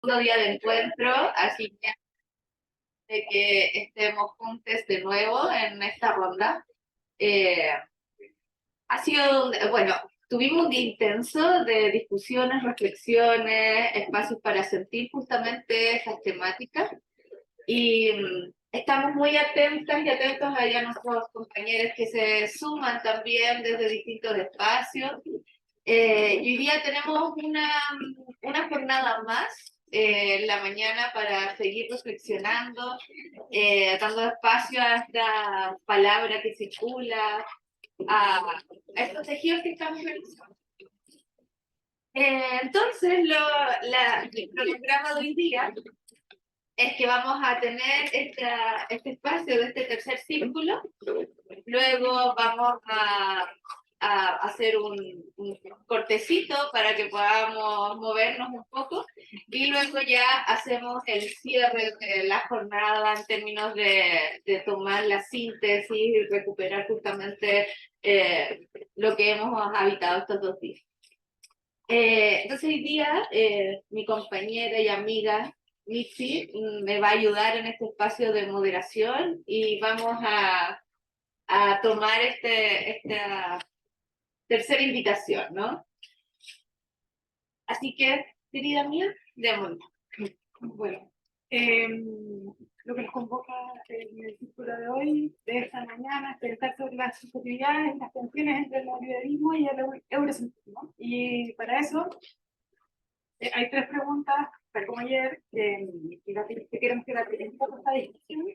segundo día de encuentro, así que de que estemos juntos de nuevo en esta ronda. Eh, ha sido, bueno, tuvimos un día intenso de discusiones, reflexiones, espacios para sentir justamente esas temáticas y estamos muy atentas y atentos a nuestros compañeros que se suman también desde distintos espacios. Y hoy día tenemos una jornada más en la mañana para seguir reflexionando, dando espacio a esta palabra que circula, a estos tejidos que estamos realizando. Entonces, el programa de hoy día es que vamos a tener este espacio de este tercer círculo, luego vamos a hacer un cortecito para que podamos movernos un poco y luego ya hacemos el cierre de la jornada en términos de tomar la síntesis y recuperar justamente lo que hemos habitado estos 2 días. Entonces hoy día mi compañera y amiga Mitzi me va a ayudar en este espacio de moderación y vamos a tomar esta tercera invitación, ¿no? Así que, querida mía, démosle. Bueno, lo que nos convoca en el círculo de hoy, de esta mañana, es pensar sobre las subjetividades y las tensiones entre el neoliberalismo y el eurocentrismo. Y para eso hay 3 preguntas, tal como ayer, que queremos que la presentemos esta discusión.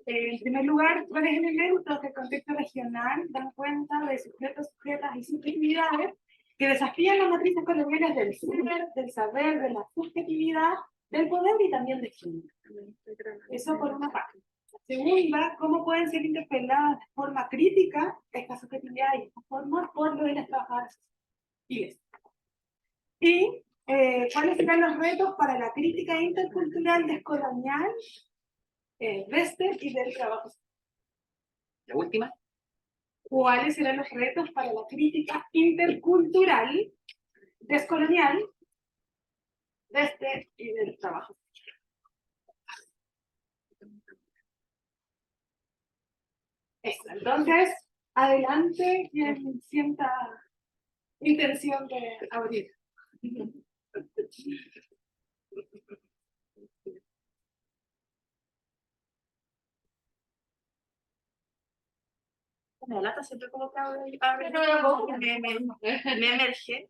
En primer lugar, ¿cuáles elementos del contexto regional dan cuenta de sujetos, sujetas y subjetividades que desafían las matrices coloniales del ser, del saber, de la subjetividad, del poder y también de género? Eso por una parte. Segunda, ¿cómo pueden ser interpeladas de forma crítica esta subjetividad y esta forma por lo de las trabajadoras sociales? Y ¿cuáles serán los retos para la crítica intercultural descolonial de este y del trabajo? La última. ¿Cuáles serán los retos para la crítica intercultural descolonial de este y del trabajo? Eso. Entonces, adelante quien sienta intención de abrir. Me lata siempre como que me emerge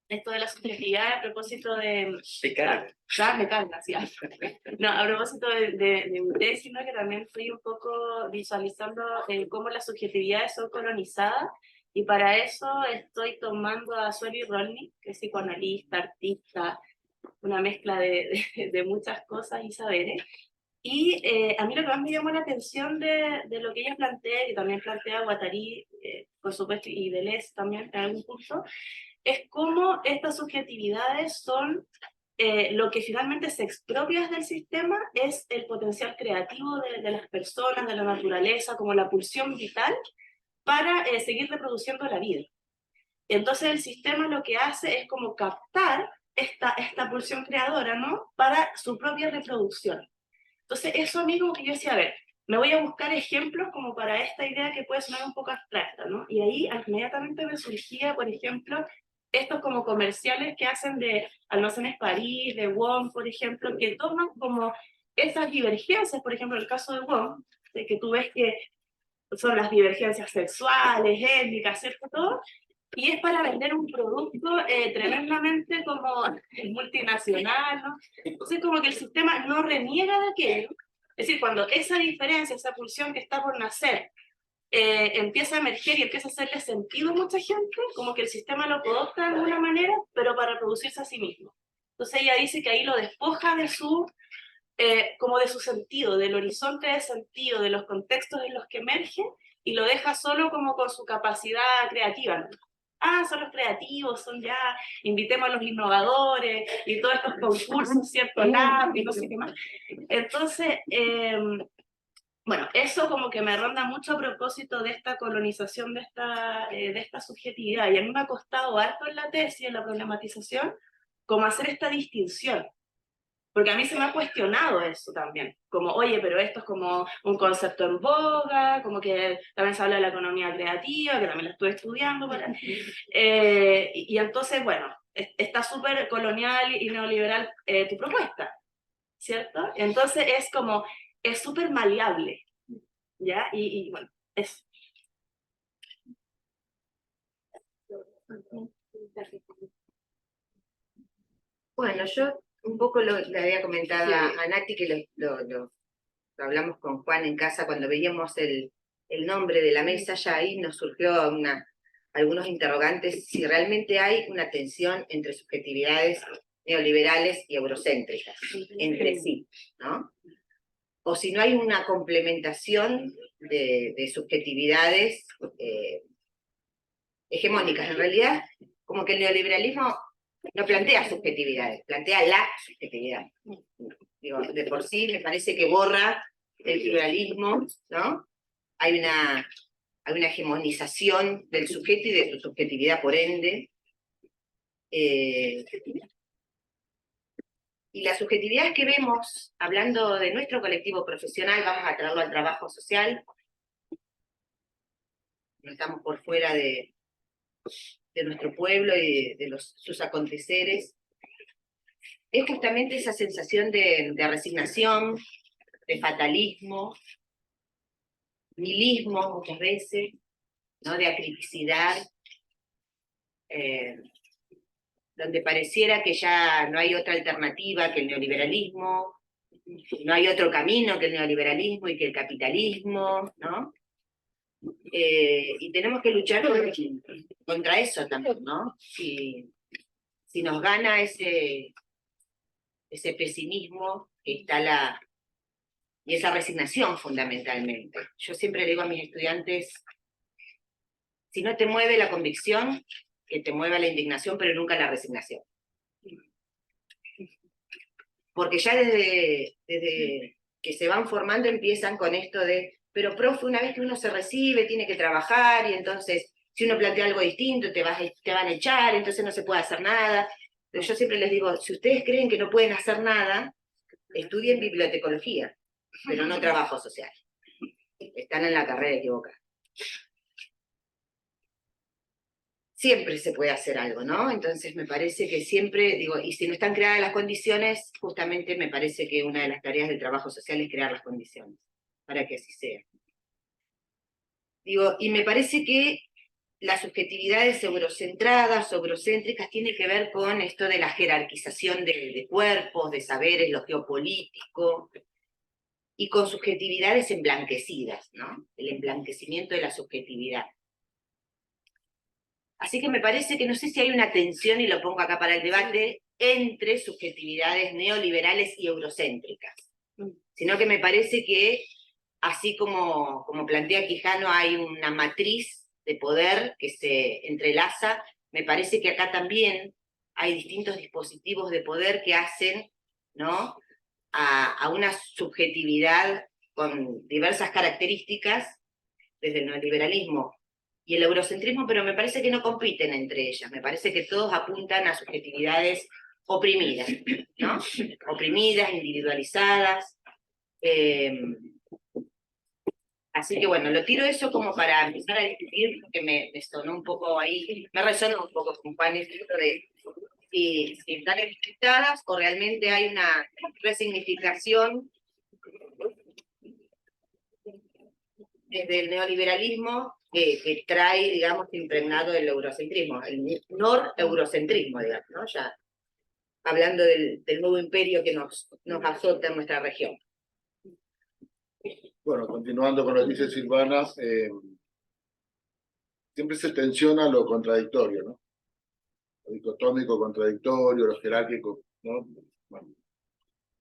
esto de la subjetividad a propósito de... Te carga. Me carga, sí. No, a propósito de mi tesis, ¿no? Que también estoy un poco visualizando cómo las subjetividades son colonizadas, y para eso estoy tomando a Sueli Rolnik, que es psicoanalista, artista, una mezcla de muchas cosas y saberes. Y a mí lo que más me llamó la atención de lo que ella plantea, que también plantea Guattari, por supuesto, y Deleuze también en algún punto, es cómo estas subjetividades son lo que finalmente se expropia del sistema, es el potencial creativo de las personas, de la naturaleza, como la pulsión vital para seguir reproduciendo la vida. Entonces el sistema lo que hace es como captar esta pulsión creadora, ¿no? Para su propia reproducción. Entonces eso a mí como que yo decía, a ver, me voy a buscar ejemplos como para esta idea que puede sonar un poco abstracta, ¿no? Y ahí inmediatamente me surgía, por ejemplo, estos como comerciales que hacen de Almacenes París, de WOM, por ejemplo, que toman como esas divergencias, por ejemplo, el caso de WOM, de que tú ves que son las divergencias sexuales, étnicas, ¿cierto? Todo, y es para vender un producto tremendamente como multinacional, ¿no? Entonces como que el sistema no reniega de aquello. Es decir, cuando esa diferencia, esa pulsión que está por nacer, empieza a emerger y empieza a hacerle sentido a mucha gente, como que el sistema lo adopta de alguna manera, pero para reproducirse a sí mismo. Entonces ella dice que ahí lo despoja de como de su sentido, del horizonte de sentido, de los contextos en los que emerge, y lo deja solo como con su capacidad creativa, ¿no? Son los creativos, son ya, invitemos a los innovadores, y todos estos concursos, ¿cierto? Lab, y no sé qué más. Entonces, bueno, eso como que me ronda mucho a propósito de esta colonización de esta subjetividad, y a mí me ha costado harto en la tesis, en la problematización, como hacer esta distinción. Porque a mí se me ha cuestionado eso también, como, oye, pero esto es como un concepto en boga, como que también se habla de la economía creativa, que también la estuve estudiando, y entonces, bueno, está súper colonial y neoliberal tu propuesta, ¿cierto? Entonces es como, es súper maleable, ¿ya? Y bueno, eso. Bueno, yo un poco le había comentado a Nati que lo hablamos con Juan en casa cuando veíamos el nombre de la mesa, ya ahí nos surgió algunos interrogantes si realmente hay una tensión entre subjetividades neoliberales y eurocéntricas, entre sí, ¿no? O si no hay una complementación de subjetividades hegemónicas. En realidad, como que el neoliberalismo no plantea subjetividades, plantea la subjetividad. Digo, de por sí me parece que borra el pluralismo, ¿no? Hay una hegemonización del sujeto y de su subjetividad, por ende. Y las subjetividades que vemos, hablando de nuestro colectivo profesional, vamos a traerlo al trabajo social, no estamos por fuera de nuestro pueblo y de sus aconteceres, es justamente esa sensación de resignación, de fatalismo, nihilismo muchas veces, ¿no? De acriticidad, donde pareciera que ya no hay otra alternativa que el neoliberalismo, no hay otro camino que el neoliberalismo y que el capitalismo, ¿no? Y tenemos que luchar contra eso también, ¿no? Si nos gana ese pesimismo que está y esa resignación fundamentalmente. Yo siempre le digo a mis estudiantes, si no te mueve la convicción, que te mueva la indignación, pero nunca la resignación. Porque ya desde que se van formando empiezan con esto de, pero profe, una vez que uno se recibe, tiene que trabajar, y entonces, si uno plantea algo distinto, te van a echar, entonces no se puede hacer nada. Pero yo siempre les digo, si ustedes creen que no pueden hacer nada, estudien bibliotecología, pero no trabajo social. Están en la carrera equivocada. Siempre se puede hacer algo, ¿no? Entonces me parece que siempre, digo, y si no están creadas las condiciones, justamente me parece que una de las tareas del trabajo social es crear las condiciones, para que así sea. Digo, y me parece que las subjetividades eurocentradas, eurocéntricas, tiene que ver con esto de la jerarquización de cuerpos, de saberes, lo geopolítico, y con subjetividades emblanquecidas, ¿no? El emblanquecimiento de la subjetividad. Así que me parece que no sé si hay una tensión, y lo pongo acá para el debate, entre subjetividades neoliberales y eurocéntricas, sino que me parece que, así como plantea Quijano, hay una matriz de poder que se entrelaza, me parece que acá también hay distintos dispositivos de poder que hacen, ¿no?, a una subjetividad con diversas características, desde el neoliberalismo y el eurocentrismo, pero me parece que no compiten entre ellas, me parece que todos apuntan a subjetividades oprimidas, ¿no? Oprimidas, individualizadas. Así que bueno, lo tiro eso como para empezar a discutir, porque me sonó un poco ahí, me resonó un poco con Juan esto de si están enfrentadas o realmente hay una resignificación desde el neoliberalismo que trae, digamos, impregnado el eurocentrismo, el nor-eurocentrismo, digamos, ¿no? Ya hablando del nuevo imperio que nos azota en nuestra región. Bueno, continuando con lo que dice Silvana, siempre se tensiona lo contradictorio, ¿no? Lo dicotómico contradictorio, lo jerárquico, ¿no? Bueno,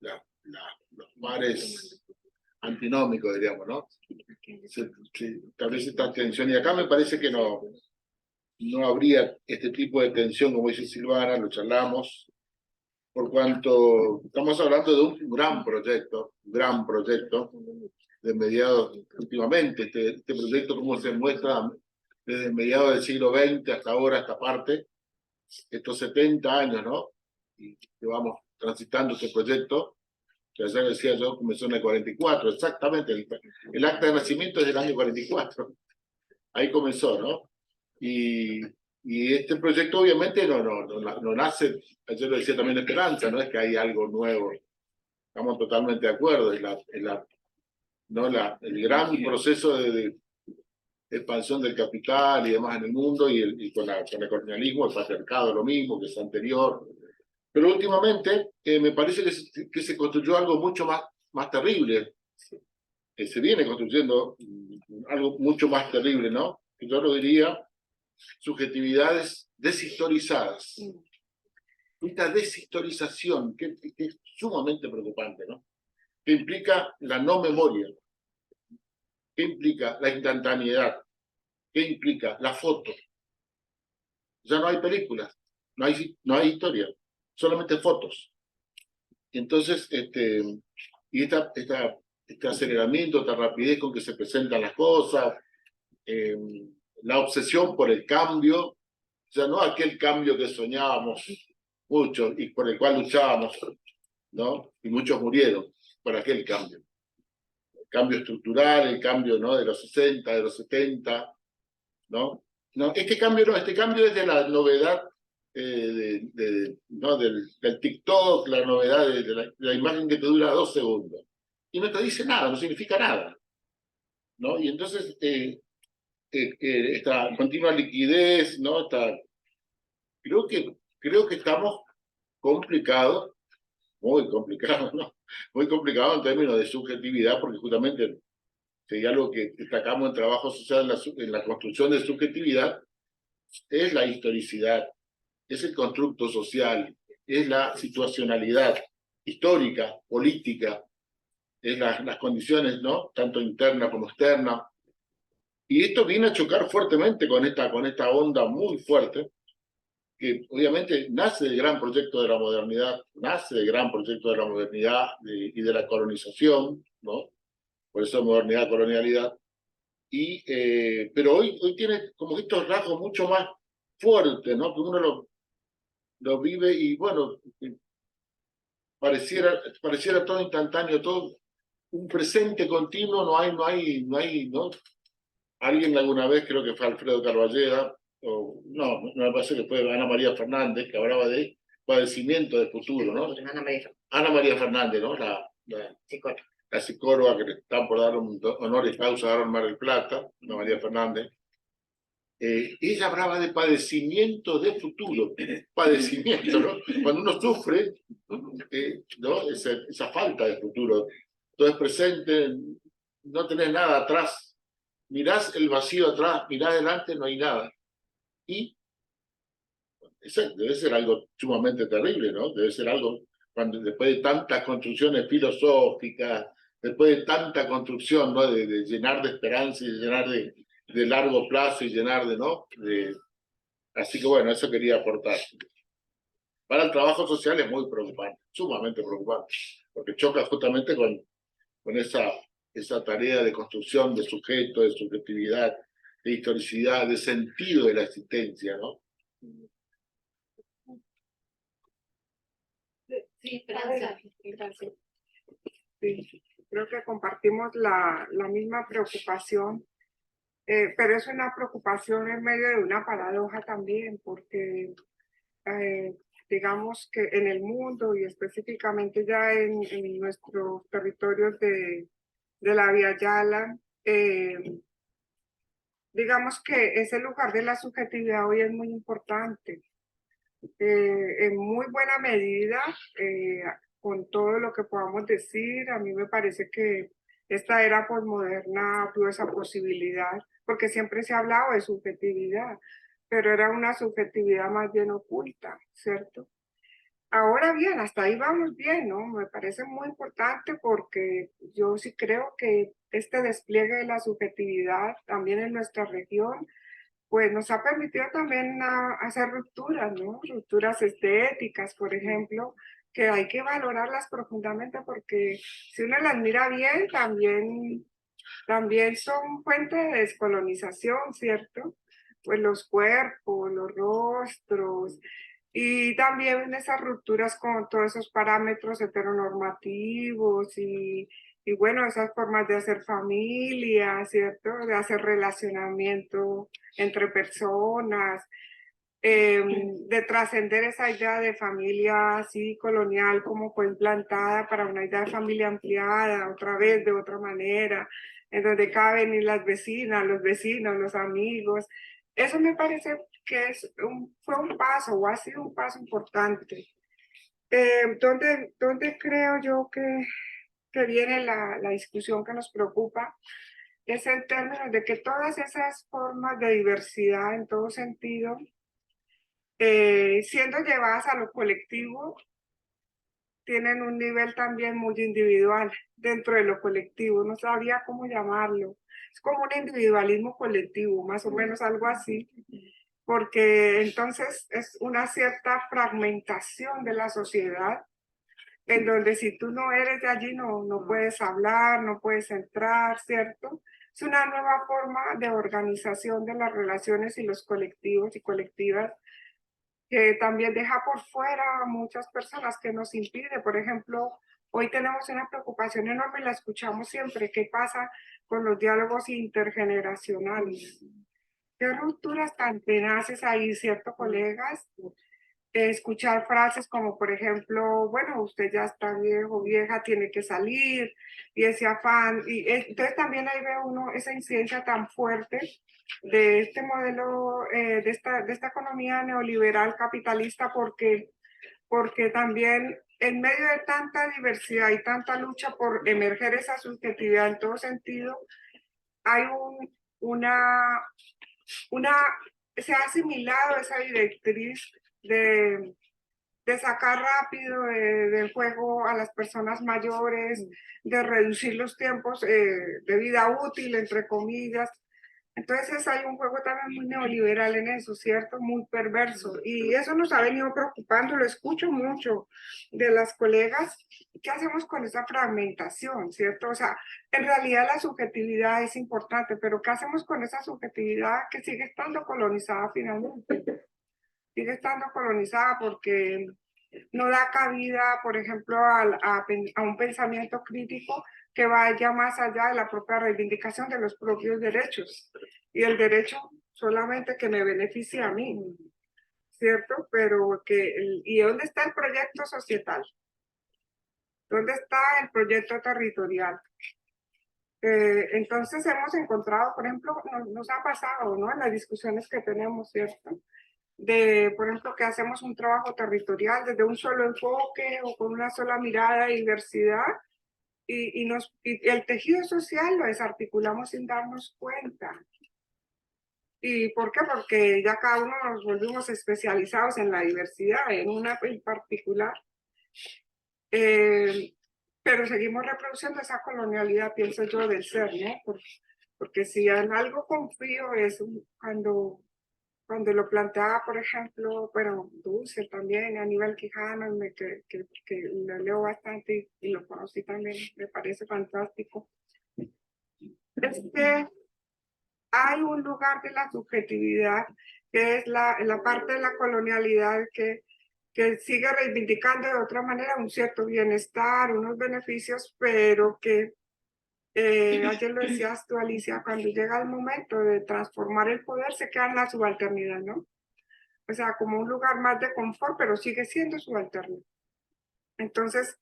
los mares antinómicos, diríamos, ¿no? Se establece esta tensión, y acá me parece que no habría este tipo de tensión, como dice Silvana, lo charlamos, por cuanto estamos hablando de un gran proyecto de mediados, últimamente, este proyecto como se muestra desde mediados del siglo XX hasta ahora, esta parte, estos 70 años, ¿no? Y llevamos transitando este proyecto, que ayer decía yo, comenzó en el 44, exactamente, el acta de nacimiento es del año 44, ahí comenzó, ¿no? Y este proyecto obviamente no nace, ayer lo decía también Esperanza, no es que hay algo nuevo, estamos totalmente de acuerdo, el gran proceso de expansión del capital y demás en el mundo, y con el colonialismo, el patriarcado, lo mismo, que es anterior. Pero últimamente me parece que se construyó algo mucho más terrible, que se viene construyendo algo mucho más terrible, ¿no? Yo lo diría, subjetividades deshistorizadas. Esta deshistorización, que es sumamente preocupante, ¿no? Que implica la no memoria, que implica la instantaneidad, que implica la foto. Ya no hay películas, no hay historia, solamente fotos. Entonces, y este aceleramiento, esta rapidez con que se presentan las cosas, la obsesión por el cambio, ya no aquel cambio que soñábamos muchos y por el cual luchábamos, ¿no? Y muchos murieron por aquel cambio. El cambio estructural, el cambio, ¿no? De los 60, de los 70, ¿no? No, este cambio es de la novedad ¿no? del TikTok, la novedad de la imagen que te dura 2 segundos. Y no te dice nada, no significa nada, ¿no? Y entonces esta continua liquidez, ¿no? Creo que estamos complicados, muy complicados, ¿no? Muy complicados en términos de subjetividad, porque justamente sería algo que destacamos en trabajo social, en la construcción de subjetividad, es la historicidad, es el constructo social, es la situacionalidad histórica, política, es las condiciones, ¿no? Tanto interna como externa. Y esto viene a chocar fuertemente con esta onda muy fuerte, que obviamente nace del gran proyecto de la modernidad, nace del gran proyecto de la modernidad y de la colonización, ¿no? Por eso modernidad, colonialidad. Pero hoy tiene como estos rasgos mucho más fuertes, ¿no? Que uno lo vive y bueno, pareciera todo instantáneo, todo un presente continuo, ¿no? Alguien alguna vez, creo que fue Alfredo Carballeda, o no me parece que fue Ana María Fernández, que hablaba de padecimiento del futuro, ¿no? Ana María Fernández, ¿no? La psicóloga que le están por dar un honor y causa ahora en Mar del Plata, Ana María Fernández. Ella hablaba de padecimiento de futuro, padecimiento, ¿no? Cuando uno sufre, ¿no? Esa falta de futuro. Todo es presente, no tenés nada atrás, mirás el vacío atrás, mirás adelante, no hay nada. Y eso debe ser algo sumamente terrible, ¿no? Debe ser algo, cuando después de tantas construcciones filosóficas, después de tanta construcción, ¿no? De llenar de esperanza y de llenar de largo plazo y llenar ¿no? Así que bueno, eso quería aportar. Para el trabajo social es muy preocupante, sumamente preocupante, porque choca justamente con esa tarea de construcción de sujeto, de subjetividad, de historicidad, de sentido de la existencia, ¿no? Sí, Esperanza. Sí, creo que compartimos la misma preocupación, pero es una preocupación en medio de una paradoja también, porque digamos que en el mundo y específicamente ya en nuestros territorios de la Via Yala, digamos que ese lugar de la subjetividad hoy es muy importante. En muy buena medida, con todo lo que podamos decir, a mí me parece que esta era posmoderna tuvo esa posibilidad, porque siempre se ha hablado de subjetividad, pero era una subjetividad más bien oculta, ¿cierto? Ahora bien, hasta ahí vamos bien, ¿no? Me parece muy importante porque yo sí creo que este despliegue de la subjetividad también en nuestra región pues nos ha permitido también hacer rupturas, ¿no? Rupturas estéticas, por ejemplo, que hay que valorarlas profundamente porque si uno las mira bien, también son fuente de descolonización, ¿cierto? Pues los cuerpos, los rostros, Y también esas rupturas con todos esos parámetros heteronormativos y bueno, esas formas de hacer familia, ¿cierto? De hacer relacionamiento entre personas, de trascender esa idea de familia así colonial como fue implantada para una idea de familia ampliada, otra vez de otra manera, en donde caben y las vecinas, los vecinos, los amigos. Eso me parece que fue un paso o ha sido un paso importante. Donde creo yo que viene la discusión que nos preocupa es en términos de que todas esas formas de diversidad en todo sentido, siendo llevadas a lo colectivo, tienen un nivel también muy individual dentro de lo colectivo, no sabría cómo llamarlo. Es como un individualismo colectivo, más o menos algo así, porque entonces es una cierta fragmentación de la sociedad, en donde si tú no eres de allí no puedes hablar, no puedes entrar, ¿cierto? Es una nueva forma de organización de las relaciones y los colectivos y colectivas que también deja por fuera a muchas personas, que nos impide. Por ejemplo, hoy tenemos una preocupación enorme, la escuchamos siempre: ¿qué pasa con los diálogos intergeneracionales? ¿Qué rupturas tan tenaces ahí, cierto, colegas? Escuchar frases como, por ejemplo, bueno, usted ya está viejo, vieja, tiene que salir, y ese afán. Y entonces también ahí ve uno esa incidencia tan fuerte de este modelo, de esta economía neoliberal capitalista, porque también en medio de tanta diversidad y tanta lucha por emerger esa subjetividad en todo sentido, hay una, se ha asimilado esa directriz de sacar rápido del juego a las personas mayores, de reducir los tiempos de vida útil, entre comillas. Entonces hay un juego también muy neoliberal en eso, ¿cierto? Muy perverso. Y eso nos ha venido preocupando, lo escucho mucho de las colegas. ¿Qué hacemos con esa fragmentación, cierto? O sea, en realidad la subjetividad es importante, pero ¿qué hacemos con esa subjetividad que sigue estando colonizada finalmente? Sigue estando colonizada porque no da cabida, por ejemplo, a un pensamiento crítico que vaya más allá de la propia reivindicación de los propios derechos y el derecho solamente que me beneficie a mí, ¿cierto? Pero ¿y dónde está el proyecto societal? ¿Dónde está el proyecto territorial? Entonces hemos encontrado, por ejemplo, nos ha pasado, ¿no? En las discusiones que tenemos, ¿cierto? Por ejemplo, que hacemos un trabajo territorial desde un solo enfoque o con una sola mirada de diversidad y el tejido social lo desarticulamos sin darnos cuenta. ¿Y por qué? Porque ya cada uno nos volvimos especializados en la diversidad, en una en particular. Pero seguimos reproduciendo esa colonialidad, pienso yo, del ser, ¿no? Porque si en algo confío es cuando lo planteaba, por ejemplo, bueno, Dulce también, Aníbal Quijano, que lo leo bastante y lo conocí también, me parece fantástico. Es que hay un lugar de la subjetividad, que es la parte de la colonialidad que sigue reivindicando de otra manera un cierto bienestar, unos beneficios, pero que ayer lo decías tú, Alicia, cuando llega el momento de transformar el poder se queda en la subalternidad, ¿no? O sea, como un lugar más de confort, pero sigue siendo subalterno. Entonces,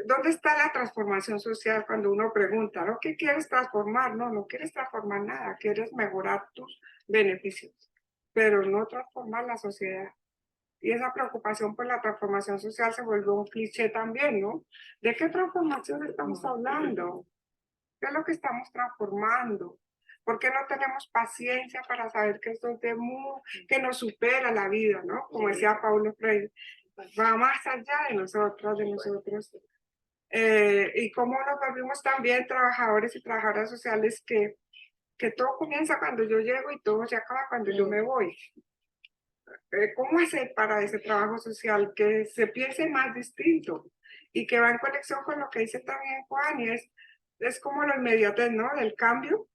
¿dónde está la transformación social cuando uno pregunta, ¿no? ¿Qué quieres transformar? No quieres transformar nada, quieres mejorar tus beneficios, pero no transformar la sociedad. Y esa preocupación por la transformación social se vuelve un cliché también, ¿no? ¿De qué transformación estamos hablando? ¿Qué es lo que estamos transformando? ¿Por qué no tenemos paciencia para saber que esto es que nos supera la vida, ¿no? Como decía Paulo Freire, va más allá de nosotros, de nosotros. Y cómo nos volvimos también trabajadores y trabajadoras sociales que todo comienza cuando yo llego y todo se acaba cuando yo me voy. ¿Cómo hacer para ese trabajo social que se piense más distinto y que va en conexión con lo que dice también Juan? Y es como la inmediatez, ¿no? Del cambio.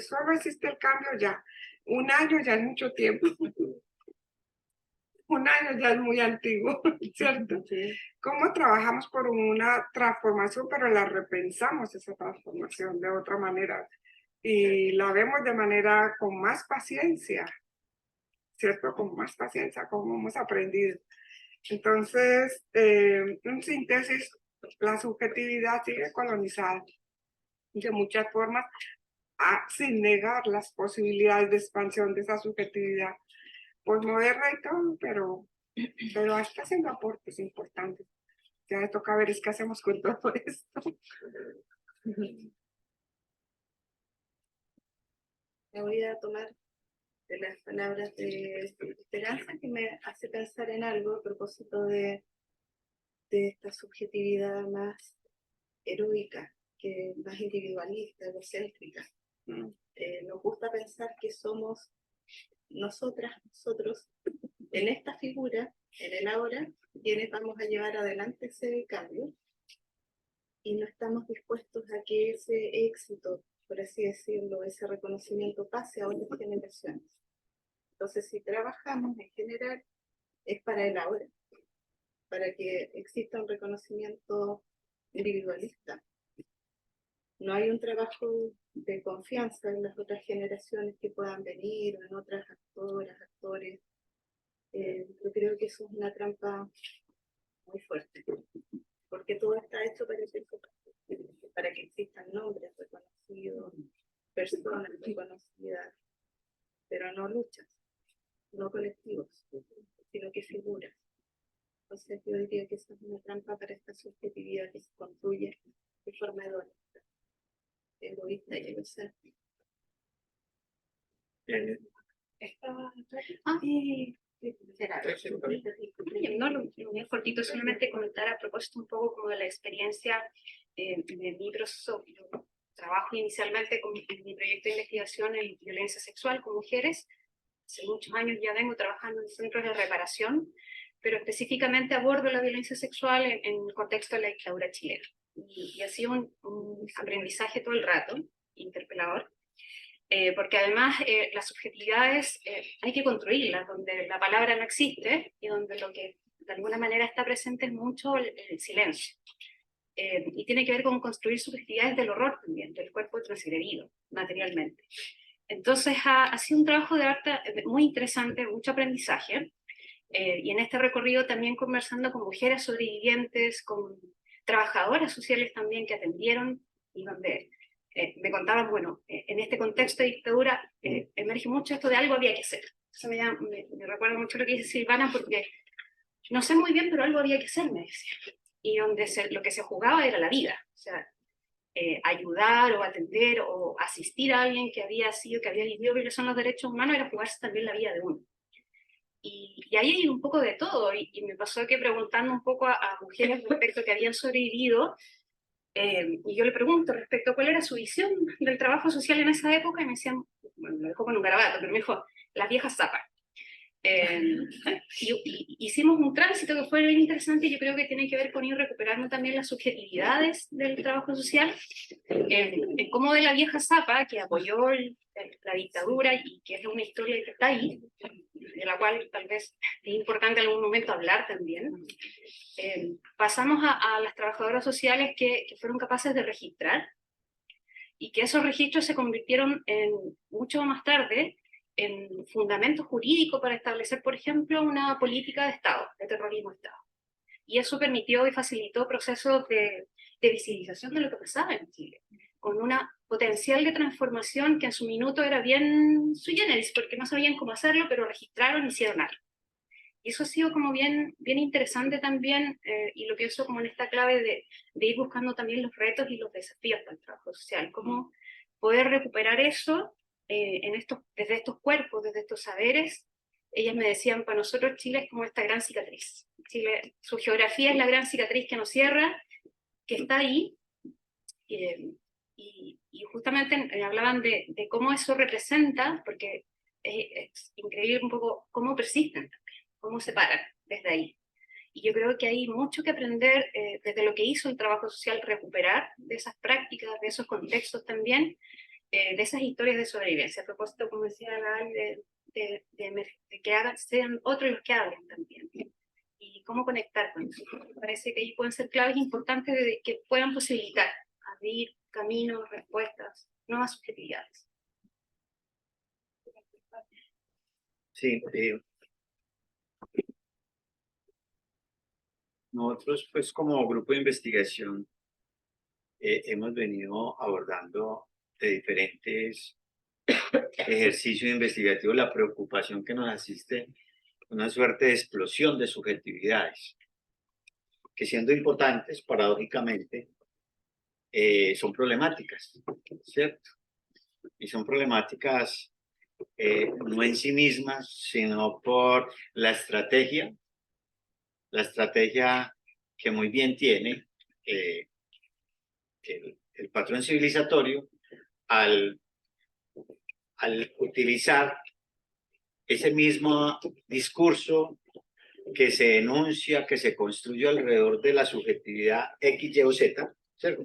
Solo existe el cambio ya. Un año ya es mucho tiempo. un año ya es muy antiguo, ¿cierto? Sí. ¿Cómo trabajamos por una transformación, pero la repensamos esa transformación de otra manera? Y la vemos de manera con más paciencia, ¿cierto? Con más paciencia, como hemos aprendido. Entonces, en síntesis, la subjetividad sigue colonizada de muchas formas, sin negar las posibilidades de expansión de esa subjetividad posmoderna y todo, pero está haciendo aportes importantes. Ya me toca ver es qué hacemos con todo esto. Me voy a tomar de las palabras de Esperanza, que me hace pensar en algo a propósito de esta subjetividad más heroica, que más individualista, egocéntrica. Nos gusta pensar que somos nosotras, nosotros, en esta figura, en el ahora, quienes vamos a llevar adelante ese cambio, y no estamos dispuestos a que ese éxito, por así decirlo, ese reconocimiento pase a otras generaciones. Entonces, si trabajamos en general, es para el ahora, para que exista un reconocimiento individualista. No hay un trabajo de confianza en las otras generaciones que puedan venir, o en otras actoras, actores. Yo creo que eso es una trampa muy fuerte, porque todo está hecho para que existan nombres reconocidos, personas reconocidas, pero no luchas, no colectivos, sino que figuras. Entonces yo diría que esa es una trampa para esta subjetividad que se construye de forma egoísta y egocéntrica. No, lo mío cortito, solamente comentar a propósito un poco como de la experiencia de mi proceso. Yo trabajo inicialmente con mi proyecto de investigación en violencia sexual con mujeres. Hace muchos años ya vengo trabajando en centros de reparación, pero específicamente abordo la violencia sexual en el contexto de la dictadura chilena. Y ha sido un aprendizaje todo el rato, interpelador. Porque además las subjetividades hay que construirlas, donde la palabra no existe y donde lo que de alguna manera está presente es mucho el silencio. Y tiene que ver con construir subjetividades del horror también, del cuerpo transgredido, materialmente. Entonces ha sido un trabajo de arte muy interesante, mucho aprendizaje, y en este recorrido también conversando con mujeres sobrevivientes, con trabajadoras sociales también que atendieron, y donde me contaban, bueno, en este contexto de dictadura emerge mucho esto de algo había que hacer. Eso me recuerda mucho lo que dice Silvana, porque no sé muy bien, pero algo había que hacer, me decía. Y donde lo que se jugaba era la vida, o sea, ayudar o atender o asistir a alguien que había vivido violación de los derechos humanos era jugarse también la vida de uno. Y ahí hay un poco de todo, y me pasó que preguntando un poco a mujeres respecto a que habían sobrevivido, y yo le pregunto respecto a cuál era su visión del trabajo social en esa época, y me decían, bueno, me dejó con un garabato, pero me dijo, las viejas zapas. Y hicimos un tránsito que fue bien interesante, y yo creo que tiene que ver con ir recuperando también las subjetividades del trabajo social, en cómo de la vieja zapa que apoyó la dictadura y que es una historia que está ahí, de la cual tal vez es importante en algún momento hablar también, pasamos a las trabajadoras sociales que fueron capaces de registrar, y que esos registros se convirtieron mucho más tarde en fundamento jurídico para establecer, por ejemplo, una política de Estado, de terrorismo de Estado. Y eso permitió y facilitó procesos de visibilización de lo que pasaba en Chile, con una potencial de transformación que en su minuto era bien sui generis, porque no sabían cómo hacerlo, pero registraron y hicieron algo. Y eso ha sido como bien interesante también, y lo pienso como en esta clave de ir buscando también los retos y los desafíos del trabajo social, cómo poder recuperar eso desde estos cuerpos, desde estos saberes. Ellas me decían, para nosotros Chile es como esta gran cicatriz. Chile, su geografía es la gran cicatriz que nos cierra, que está ahí, y justamente hablaban de cómo eso representa, porque es increíble un poco cómo persisten también, cómo se paran desde ahí. Y yo creo que hay mucho que aprender desde lo que hizo el trabajo social, recuperar de esas prácticas, de esos contextos también, de esas historias de sobrevivencia. A propósito, como decía Gaby, de que sean otros los que hablen también. Y cómo conectar con eso. Me parece que ahí pueden ser claves importantes de que puedan posibilitar abrir caminos, respuestas, nuevas subjetividades. Sí, nosotros pues como grupo de investigación hemos venido abordando de diferentes ejercicios investigativos la preocupación que nos asiste, una suerte de explosión de subjetividades, que siendo importantes, paradójicamente, son problemáticas, ¿cierto? Y son problemáticas no en sí mismas, sino por la estrategia que muy bien tiene el patrón civilizatorio al utilizar ese mismo discurso que se enuncia, que se construye alrededor de la subjetividad X, Y o Z, ¿cierto?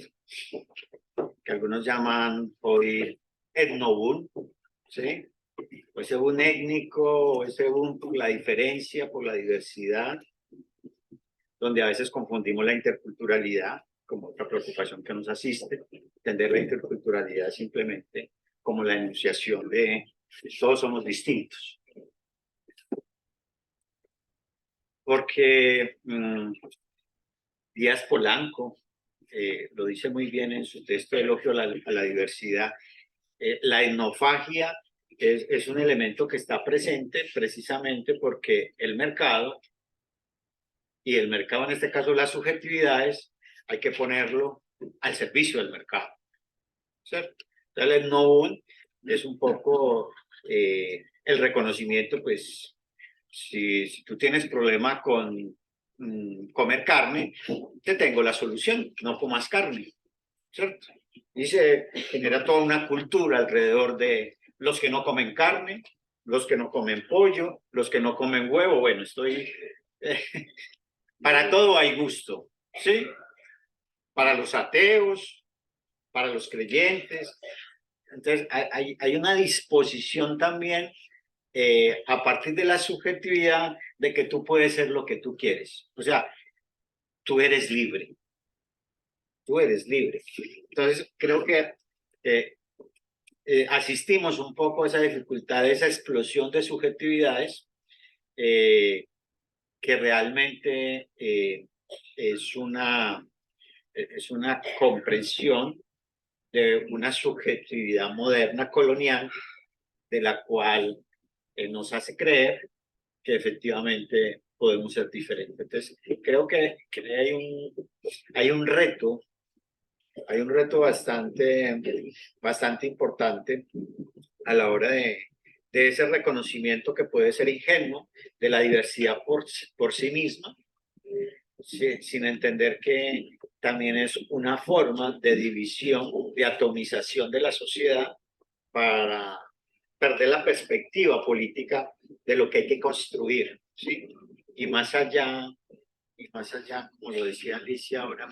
Que algunos llaman hoy etnoboom, ¿sí? O ese boom étnico, o ese boom por la diferencia, por la diversidad, donde a veces confundimos la interculturalidad como otra preocupación que nos asiste, entender la interculturalidad simplemente como la enunciación de todos somos distintos. Porque Díaz Polanco lo dice muy bien en su texto Elogio a la diversidad. La etnofagia es un elemento que está presente precisamente porque el mercado, y el mercado en este caso las subjetividades, hay que ponerlo al servicio del mercado, ¿cierto? Entonces el etnoboom es un poco el reconocimiento, pues, si tú tienes problema con comer carne, te tengo la solución, no comas carne, ¿cierto? Y se genera toda una cultura alrededor de los que no comen carne, los que no comen pollo, los que no comen huevo. Bueno, para todo hay gusto, ¿sí? Para los ateos, para los creyentes. Entonces, hay una disposición también a partir de la subjetividad de que tú puedes ser lo que tú quieres. O sea, tú eres libre. Tú eres libre. Entonces, creo que asistimos un poco a esa dificultad, a esa explosión de subjetividades que realmente es una comprensión de una subjetividad moderna colonial de la cual nos hace creer que efectivamente podemos ser diferentes. Entonces, creo que hay un reto bastante importante a la hora de ese reconocimiento que puede ser ingenuo de la diversidad por sí misma, sin entender que también es una forma de división, de atomización de la sociedad para perder la perspectiva política de lo que hay que construir, ¿sí? Y más allá, como lo decía Alicia ahora,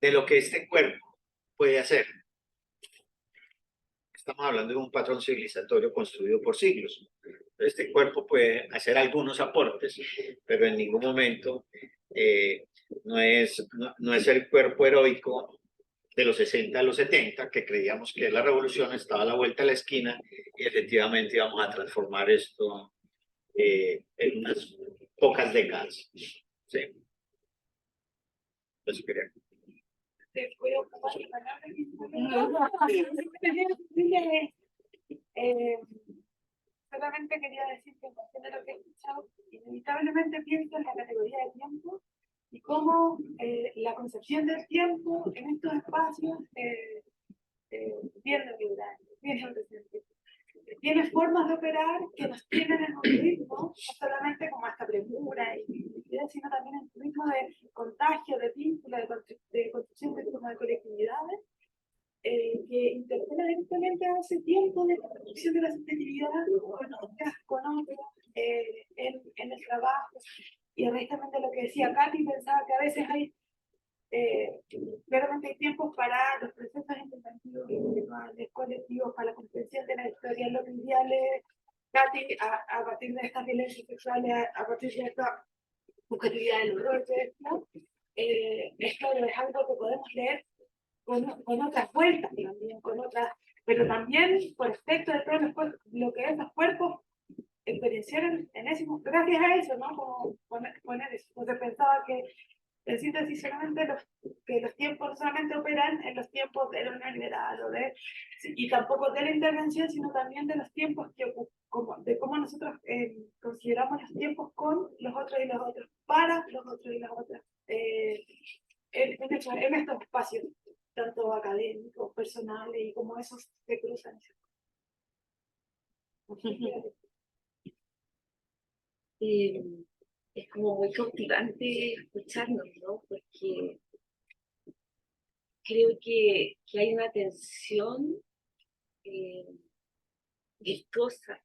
de lo que este cuerpo puede hacer. Estamos hablando de un patrón civilizatorio construido por siglos. Este cuerpo puede hacer algunos aportes, pero en ningún momento no es el cuerpo heroico de los 60 a los 70, que creíamos que la revolución estaba a la vuelta de la esquina y efectivamente íbamos a transformar esto en unas pocas décadas. ¿Sí? Eso quería. Te voy a ocupar la palabra. Solamente quería decir que en función de lo que he escuchado, inevitablemente pienso en la categoría de tiempo y cómo la concepción del tiempo en estos espacios bien liberal, bien presente. Tiene formas de operar que nos tienen en un ritmo, no solamente como esta premura y sino también en un ritmo de contagio, de vínculo, de construcción de colectividades, que interpela directamente a ese tiempo de construcción de la subjetividad con otros, en el trabajo. Y a raíz también de lo que decía Katy, pensaba que a veces hay claramente hay tiempos para los procesos interventivos individuales, colectivos, para la comprensión de las historias, los ideales, a partir de estas violencias sexuales, a partir de esta subjetividad del horror, ¿no? Es claro, es algo que podemos leer con otras vueltas también, con otras, pero también por efecto de todos lo que esos cuerpos experienciaron en ese, gracias a eso, ¿no? Como poner eso, porque pensaba que en síntesis solamente que los tiempos solamente operan en los tiempos de lo neoliberal o y tampoco de la intervención, sino también de los tiempos de cómo nosotros consideramos los tiempos con los otros y las otras, para los otros y las otras, en estos espacios, tanto académicos, personales, y como esos se cruzan. Es como muy cautivante escucharnos, ¿no? Porque creo que hay una tensión virtuosa,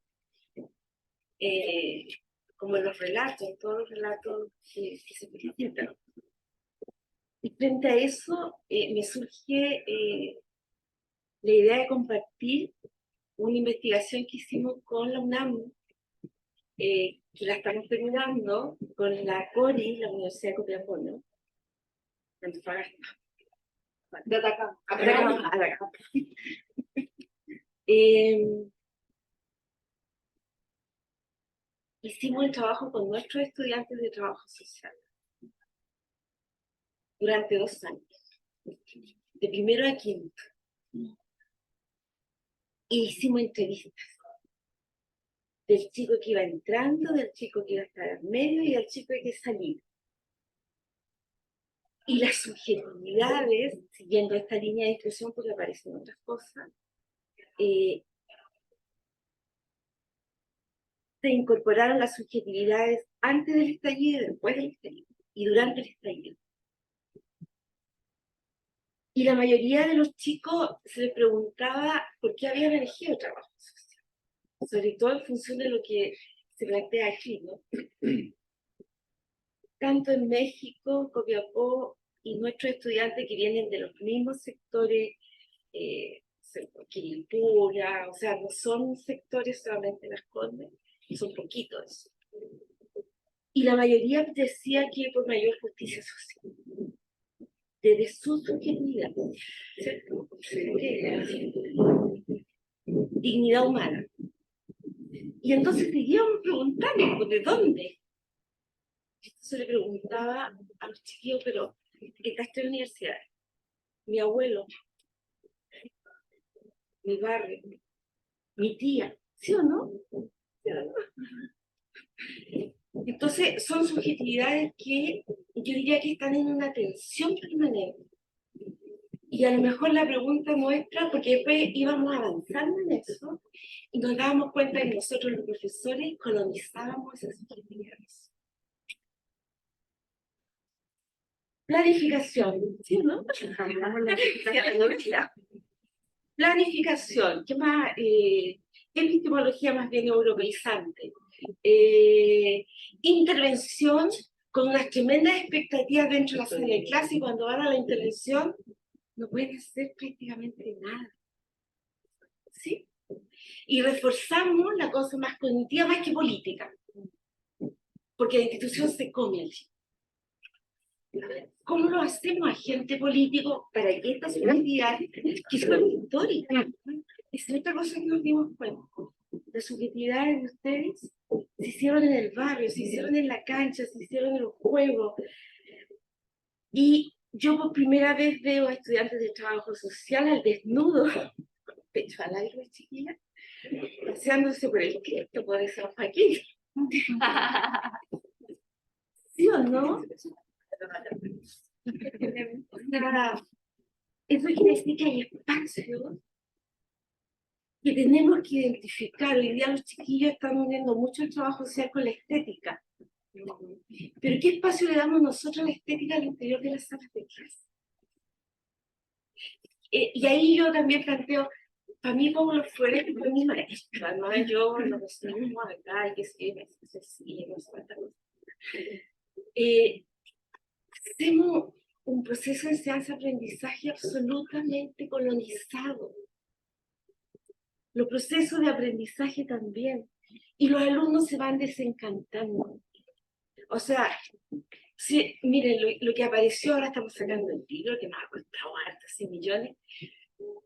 como en los relatos, en todos los relatos que se presentan. Y frente a eso me surge la idea de compartir una investigación que hicimos con la UNAM, que la estamos terminando con la CORI, la Universidad de Copiapó, ¿no? De Atacama. Atacama. Hicimos el trabajo con nuestros estudiantes de trabajo social durante 2 años, de primero a quinto. Y hicimos entrevistas del chico que iba entrando, del chico que iba a estar en medio y del chico que salía. Y las subjetividades, siguiendo esta línea de discusión porque aparecen otras cosas, se incorporaron las subjetividades antes del estallido y después del estallido, y durante el estallido. Y la mayoría de los chicos se les preguntaba por qué habían elegido trabajo social, sobre todo en función de lo que se plantea aquí, ¿no? Tanto en México, Copiapó, y nuestros estudiantes que vienen de los mismos sectores, Quilicura, o sea, no son sectores solamente Las Condes, son poquitos. Y la mayoría decía que por mayor justicia social, desde su subjetividad, ¿cierto? Dignidad humana. Y entonces seguíamos preguntando, ¿de dónde? Esto se le preguntaba a los chiquillos, pero estas 3 universidades, mi abuelo, mi barrio, mi tía, ¿sí o no? ¿Sí o no? Entonces son subjetividades que yo diría que están en una tensión permanente. Y a lo mejor la pregunta nuestra, porque después íbamos avanzando en eso, y nos dábamos cuenta que nosotros los profesores colonizábamos esas subjetividades. Planificación, ¿sí o no? Planificación, ¿qué más? Epistemología más bien europeizante. Intervención con unas tremendas expectativas dentro de la sala de clase, y cuando van a la intervención no pueden hacer prácticamente nada. ¿Sí? Y reforzamos la cosa más cognitiva más que política, porque la institución se come al chico. ¿Cómo lo hacemos, agente político, para que esta subjetividad, que son históricas, es otra cosa que nos dimos cuenta? Las subjetividades de ustedes se hicieron en el barrio, se hicieron en la cancha, se hicieron en los juegos. Y yo por primera vez veo a estudiantes de trabajo social al desnudo, pecho al aire, chiquilla, paseándose por el Cristo, por San Joaquín. ¿Sí o no? Eso quiere decir que hay espacios que tenemos que identificar. Hoy día los chiquillos están uniendo mucho el trabajo social con la estética. Pero ¿qué espacio le damos nosotros a la estética al interior de las salas de clase? Y ahí yo también planteo, para mí Paulo Freire fue mi maestro, además yo lo recibimos acá, y que sí, no sé cuántas cosas. Hacemos un proceso de enseñanza-aprendizaje absolutamente colonizado. Los procesos de aprendizaje también. Y los alumnos se van desencantando. O sea, sí, miren, lo que apareció, ahora estamos sacando el libro, que nos ha costado harto, 100 millones,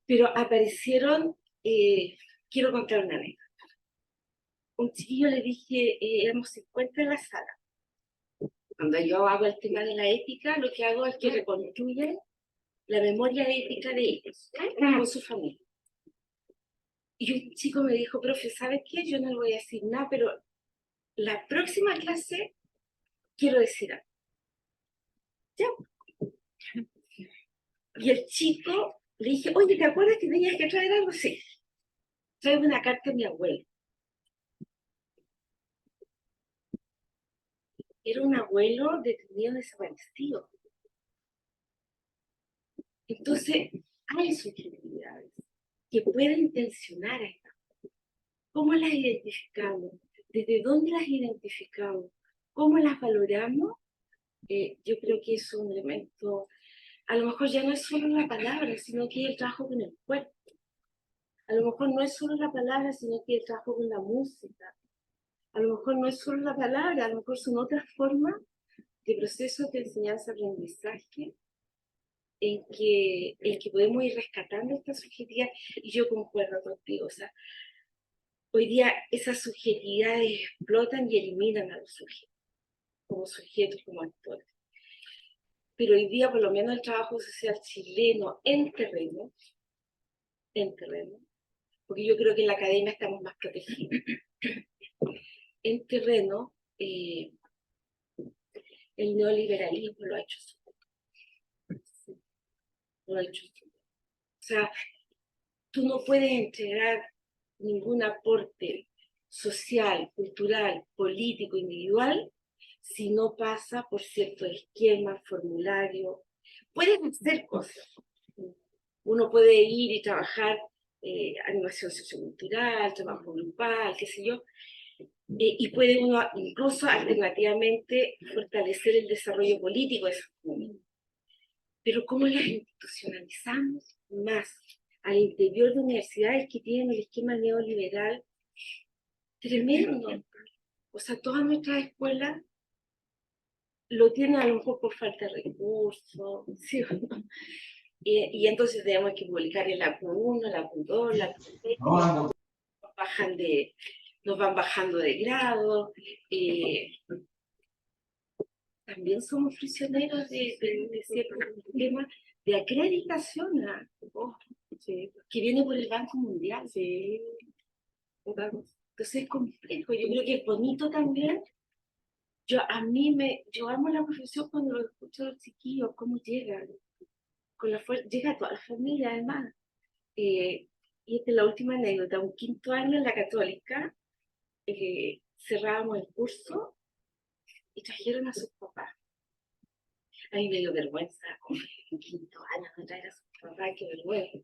pero aparecieron, quiero contar una anécdota. Un chiquillo le dije, éramos 50 en la sala. Cuando yo hago el tema de la ética, lo que hago es que reconstruye la memoria ética de ellos, con su familia. Y un chico me dijo, profe, ¿sabes qué? Yo no le voy a decir nada, pero la próxima clase quiero decir algo. ¿Ya? Y el chico le dije, oye, ¿te acuerdas que tenías que traer algo? Sí. Traigo una carta de mi abuelo. Era un abuelo detenido desaparecido. Entonces, hay subjetividades que pueden intencionar a esta. ¿Cómo las identificamos? ¿Desde dónde las identificamos? ¿Cómo las valoramos? Yo creo que es un elemento, a lo mejor ya no es solo la palabra, sino que el trabajo con el cuerpo. A lo mejor no es solo la palabra, sino que el trabajo con la música. A lo mejor no es solo la palabra, a lo mejor son otras formas de procesos de enseñanza-aprendizaje en que podemos ir rescatando esta subjetividad, y yo concuerdo contigo, o sea, hoy día esas subjetividades explotan y eliminan a los sujetos, como actores. Pero hoy día, por lo menos el trabajo social chileno en terreno, porque yo creo que en la academia estamos más protegidos, en terreno, el neoliberalismo lo ha hecho súper. Lo ha hecho súper. O sea, tú no puedes entregar ningún aporte social, cultural, político, individual, si no pasa por ciertos esquemas, formularios. Puedes hacer cosas. Uno puede ir y trabajar animación sociocultural, trabajo grupal, qué sé yo, y puede uno incluso alternativamente fortalecer el desarrollo político de esas comunidades. Pero ¿cómo las institucionalizamos más al interior de universidades que tienen el esquema neoliberal tremendo? O sea, todas nuestras escuelas lo tienen a lo mejor por falta de recursos, ¿sí o no? Y entonces tenemos que publicar en la Q1, la Q2, la Q3, nos van bajando de grado. También somos prisioneros de ciertos sistemas de acreditación, sí, que viene por el Banco Mundial. Sí. Entonces es complejo. Yo creo que es bonito también. Yo amo la profesión cuando lo escucho a los chiquillos, cómo llegan. Llega a toda la familia, además. Y esta es la última anécdota. Un 5º año en la Católica, cerrábamos el curso y trajeron a sus papás. A mí me dio vergüenza, como en 5º año, no traer a sus papás, qué vergüenza.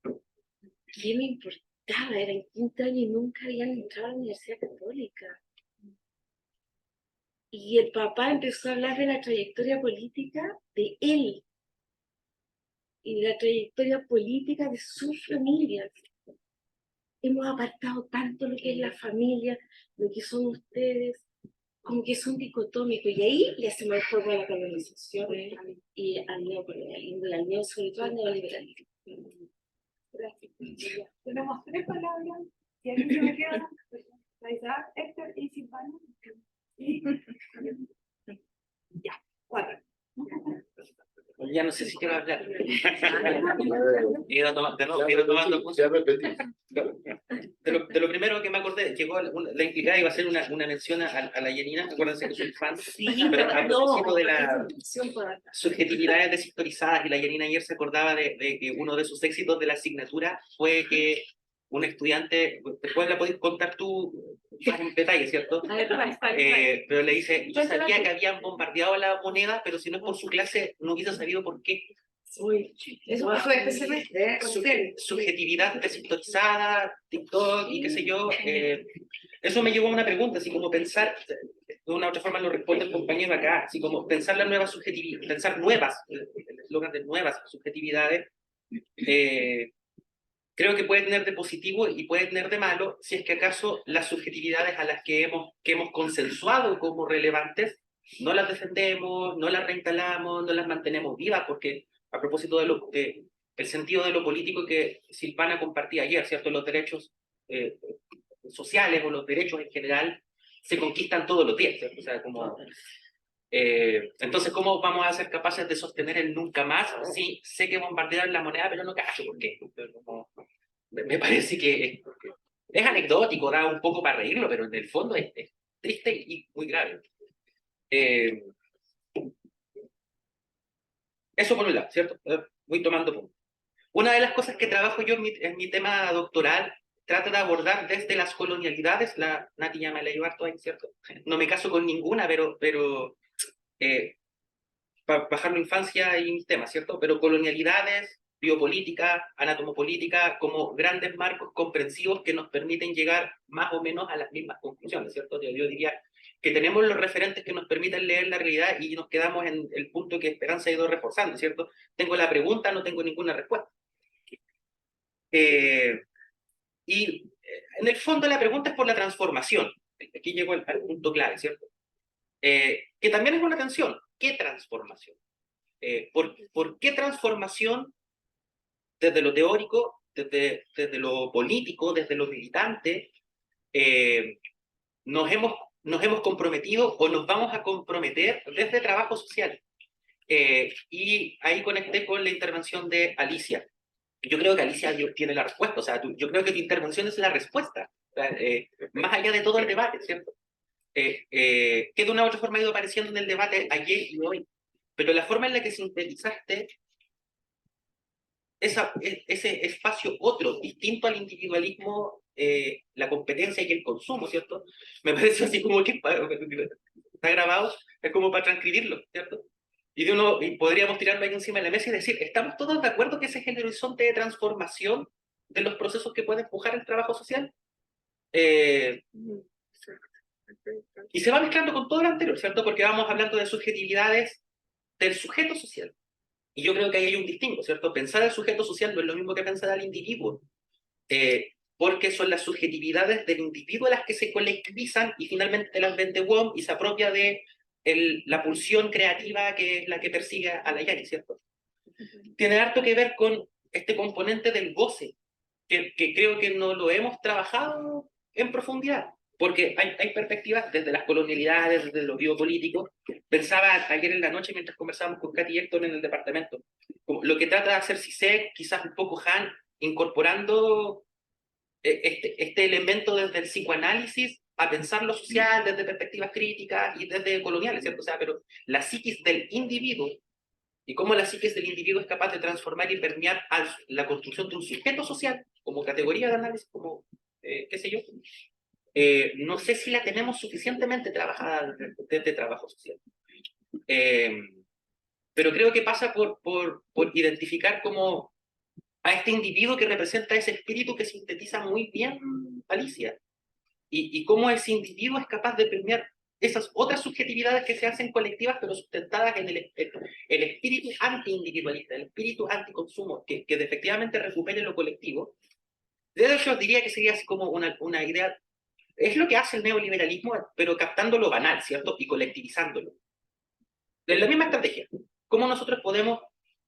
¿Qué me importaba? Era en 5º año y nunca habían entrado a la Universidad Católica. Y el papá empezó a hablar de la trayectoria política de él y de la trayectoria política de sus familias. Hemos apartado tanto lo que es la familia, lo que son ustedes, como que son dicotómicos, y ahí le hacemos el juego a la colonización y al neocolonialismo, y al sobre todo al neoliberalismo. Gracias. Tenemos 3 palabras, y aquí se me quedan Isaac, Héctor y Silvana. Ya, 4. Ya no sé si quiero hablar. He ido tomando Ya repetí. de lo primero que me acordé, llegó la entidad iba a hacer una mención a la Yanina, acuérdense que soy fan, pero a propósito de las subjetividades deshistorizadas, y la Yanina ayer se acordaba de que uno de sus éxitos de la asignatura fue que un estudiante, después la podés contar tú en detalle, ¿cierto? Pero le dice, yo sabía que habían bombardeado la moneda, pero si no es por su clase, no hubiese sabido por qué. Uy, eso pasó este semestre, con ustedes. Subjetividad deshintonizada, TikTok y qué sé yo. Eso me llevó a una pregunta, así como pensar, de una u otra forma lo responde el compañero acá, así como pensar las nuevas subjetividades, pensar nuevas, el eslogan de nuevas subjetividades, creo que puede tener de positivo y puede tener de malo si es que acaso las subjetividades a las que hemos consensuado como relevantes no las defendemos, no las reinstalamos, no las mantenemos vivas, porque a propósito de el sentido de lo político que Silvana compartía ayer, ¿cierto? Los derechos sociales o los derechos en general se conquistan todos los días, ¿cierto? O sea, como... entonces, ¿cómo vamos a ser capaces de sostener el nunca más? Sí, sé que bombardear la moneda, pero no cacho por qué. Me parece que es anecdótico, da un poco para reírlo, pero en el fondo es triste y muy grave. Eso por un lado, ¿cierto? Voy tomando punto. Una de las cosas que trabajo yo en mi tema doctoral trata de abordar desde las colonialidades, la Nati ya me la llevó harto ahí, ¿cierto? No me caso con ninguna, pero para bajar mi infancia y mis temas, ¿cierto? Pero colonialidades, biopolítica, anatomopolítica, como grandes marcos comprensivos que nos permiten llegar más o menos a las mismas conclusiones, ¿cierto? Yo diría que tenemos los referentes que nos permiten leer la realidad y nos quedamos en el punto que Esperanza ha ido reforzando, ¿cierto? Tengo la pregunta, no tengo ninguna respuesta. Y en el fondo la pregunta es por la transformación. Aquí llego al punto clave, ¿cierto? Que también es una tensión. ¿Qué transformación? ¿Por qué transformación desde lo teórico, desde lo político, desde lo militante, nos hemos comprometido o nos vamos a comprometer desde trabajo social? Y ahí conecté con la intervención de Alicia. Yo creo que Alicia tiene la respuesta, o sea, yo creo que tu intervención es la respuesta, o sea, más allá de todo el debate, ¿cierto? Que de una u otra forma ha ido apareciendo en el debate ayer y hoy, pero la forma en la que sintetizaste ese espacio otro, distinto al individualismo, la competencia y el consumo, ¿cierto? Me parece así como que está grabado, es como para transcribirlo, ¿cierto? Y podríamos tirarlo ahí encima de la mesa y decir, ¿estamos todos de acuerdo que ese es el horizonte de transformación de los procesos que puede empujar el trabajo social? Y se va mezclando con todo lo anterior, ¿cierto? Porque vamos hablando de subjetividades del sujeto social. Y yo creo que ahí hay un distingo, ¿cierto? Pensar al sujeto social no es lo mismo que pensar al individuo, porque son las subjetividades del individuo las que se colectivizan y finalmente las vende WOM y se apropia de la pulsión creativa que es la que persigue a la Yani, ¿cierto? Tiene harto que ver con este componente del goce, que creo que no lo hemos trabajado en profundidad, porque hay perspectivas desde las colonialidades, desde lo biopolítico. Pensaba ayer en la noche mientras conversábamos con Katy Hector en el departamento, como lo que trata de hacer CISEC, quizás un poco Han, incorporando este elemento desde el psicoanálisis a pensar lo social desde perspectivas críticas y desde coloniales, ¿cierto? O sea, pero la psiquis del individuo y cómo la psiquis del individuo es capaz de transformar y permear a la construcción de un sujeto social como categoría de análisis, como qué sé yo, no sé si la tenemos suficientemente trabajada desde trabajo social. Pero creo que pasa por identificar como a este individuo que representa ese espíritu que sintetiza muy bien Alicia, y cómo ese individuo es capaz de permear esas otras subjetividades que se hacen colectivas, pero sustentadas en el espíritu anti-individualista, el espíritu anticonsumo, que efectivamente recupere lo colectivo. De hecho, diría que sería así como una idea, es lo que hace el neoliberalismo, pero captando lo banal, ¿cierto? Y colectivizándolo. Es la misma estrategia. ¿Cómo nosotros podemos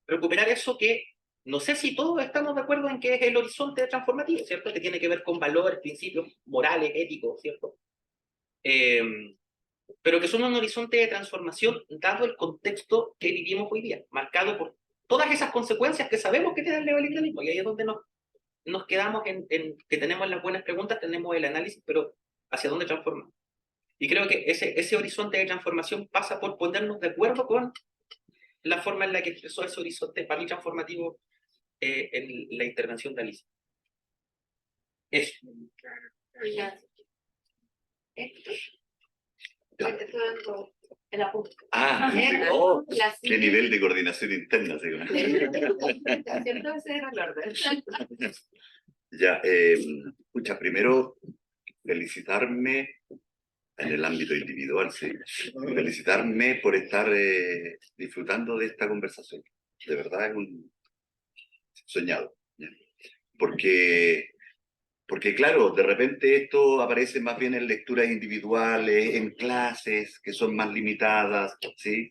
recuperar eso que no sé si todos estamos de acuerdo en que es el horizonte transformativo, ¿cierto? Que tiene que ver con valores, principios morales, éticos, ¿cierto? Pero que son un horizonte de transformación dado el contexto que vivimos hoy día, marcado por todas esas consecuencias que sabemos que tiene el neoliberalismo. Y ahí es donde nos quedamos en que tenemos las buenas preguntas, tenemos el análisis, pero ¿hacia dónde transformamos? Y creo que ese horizonte de transformación pasa por ponernos de acuerdo con la forma en la que expresó ese horizonte, para mí transformativo, en la intervención de Alicia. Eso. Esto. Te estoy dando El apunte. Ah, oh, qué nivel de coordinación interna. ¿Sí? Siempre ese era el orden. Ya, escucha, primero felicitarme en el ámbito individual, sí. Felicitarme por estar disfrutando de esta conversación. De verdad es un soñado. ¿Ya? Porque claro, de repente esto aparece más bien en lecturas individuales, en clases que son más limitadas, ¿sí?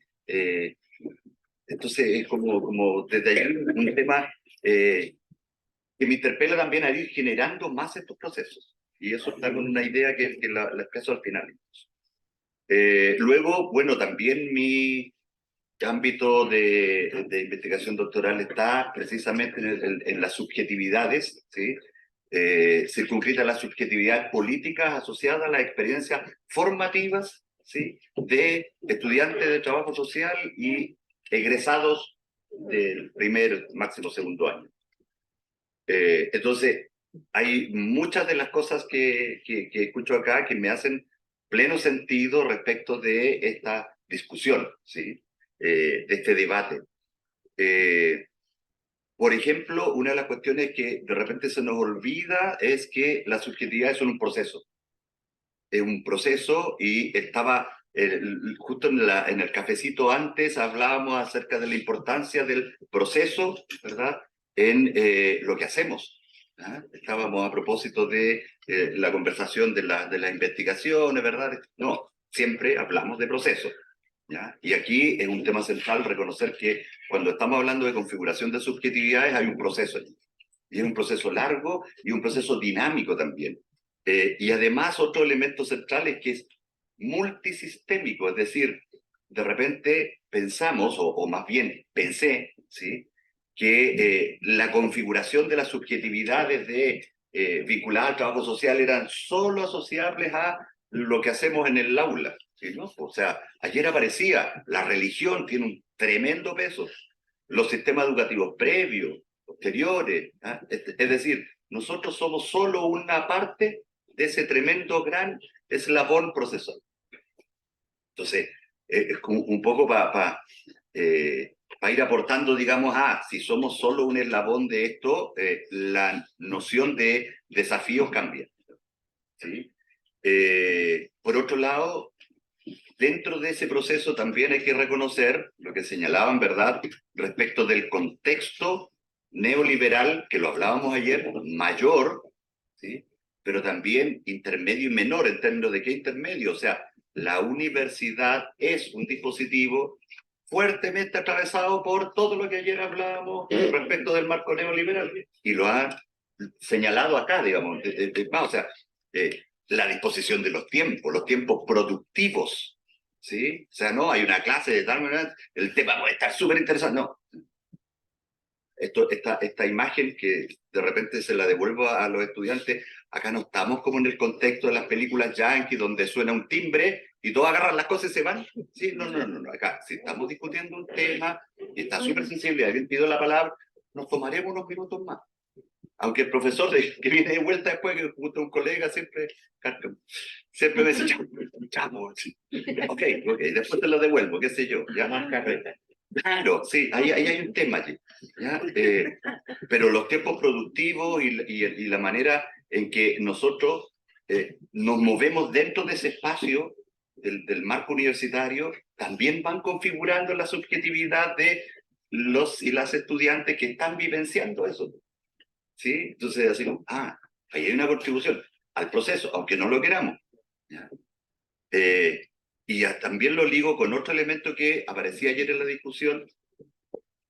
Entonces es como desde ahí un tema que me interpela también a ir generando más estos procesos. Y eso está con una idea que la expreso al final. Luego, bueno, también mi ámbito de investigación doctoral está precisamente en las subjetividades, ¿sí? Circunscrita las subjetividades políticas asociadas a las experiencias formativas, ¿sí? De estudiantes de trabajo social y egresados del primer, máximo segundo año. Entonces, hay muchas de las cosas que escucho acá que me hacen pleno sentido respecto de esta discusión, ¿sí? De este debate. Por ejemplo, una de las cuestiones que de repente se nos olvida es que las subjetividades son un proceso. Es un proceso y estaba justo en el cafecito antes hablábamos acerca de la importancia del proceso, ¿verdad? En lo que hacemos. ¿Ah? Estábamos a propósito de la conversación de las investigaciones, ¿verdad? No, siempre hablamos de proceso. ¿Ya? Y aquí es un tema central reconocer que cuando estamos hablando de configuración de subjetividades hay un proceso allí. Y es un proceso largo y un proceso dinámico también. Y además otro elemento central es que es multisistémico, es decir, de repente pensamos, o más bien pensé, ¿sí? Que la configuración de las subjetividades vinculadas al trabajo social eran solo asociables a lo que hacemos en el aula. ¿Sí, no? O sea, ayer aparecía, la religión tiene un tremendo peso, los sistemas educativos previos, posteriores, ¿ah? Es decir, nosotros somos solo una parte de ese tremendo gran eslabón procesal. Entonces, es como un poco para ir aportando, digamos, si somos solo un eslabón de esto, la noción de desafíos cambia. ¿Sí? Por otro lado, dentro de ese proceso también hay que reconocer lo que señalaban, ¿verdad?, respecto del contexto neoliberal, que lo hablábamos ayer, mayor, ¿sí? Pero también intermedio y menor, en términos de qué intermedio. O sea, la universidad es un dispositivo fuertemente atravesado por todo lo que ayer hablábamos respecto del marco neoliberal. Y lo ha señalado acá, digamos. O sea, la disposición de los tiempos productivos, ¿sí? O sea, no, hay una clase de tal manera, el tema puede estar súper interesante. No. Esta imagen que de repente se la devuelvo a los estudiantes, acá no estamos como en el contexto de las películas yankee donde suena un timbre y todos agarran las cosas y se van. ¿Sí? No, acá si estamos discutiendo un tema y está súper sensible, alguien pidió la palabra, nos tomaremos unos minutos más. Aunque el profesor que viene de vuelta después, que justo un colega siempre me dice, escuchamos, ok, después te lo devuelvo, qué sé yo, ya más carreta. Claro, sí, ahí hay un tema allí, ¿ya? Pero los tiempos productivos y la manera en que nosotros nos movemos dentro de ese espacio del marco universitario también van configurando la subjetividad de los y las estudiantes que están vivenciando eso. ¿Sí? Entonces, así como, ahí hay una contribución al proceso, aunque no lo queramos. ¿Ya? Y también lo ligo con otro elemento que aparecía ayer en la discusión,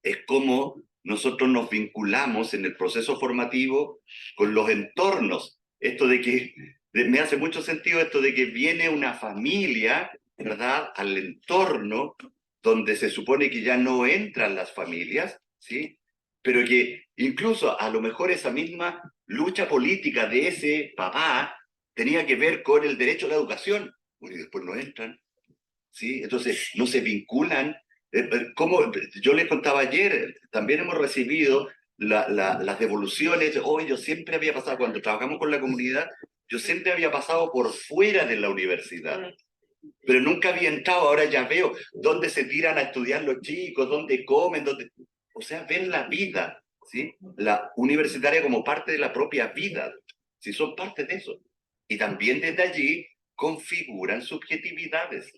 es cómo nosotros nos vinculamos en el proceso formativo con los entornos. Esto de que, me hace mucho sentido esto de que viene una familia, ¿verdad?, al entorno donde se supone que ya no entran las familias, ¿sí? Pero que incluso a lo mejor esa misma lucha política de ese papá tenía que ver con el derecho a la educación. Bueno, y después no entran, ¿sí? Entonces no se vinculan. Como yo les contaba ayer, también hemos recibido las devoluciones. Yo siempre había pasado, cuando trabajamos con la comunidad, yo siempre había pasado por fuera de la universidad. pero nunca había entrado, ahora ya veo dónde se tiran a estudiar los chicos, dónde comen, dónde... O sea, ven la vida, ¿sí? La universitaria como parte de la propia vida, si son parte de eso. Y también desde allí configuran subjetividades.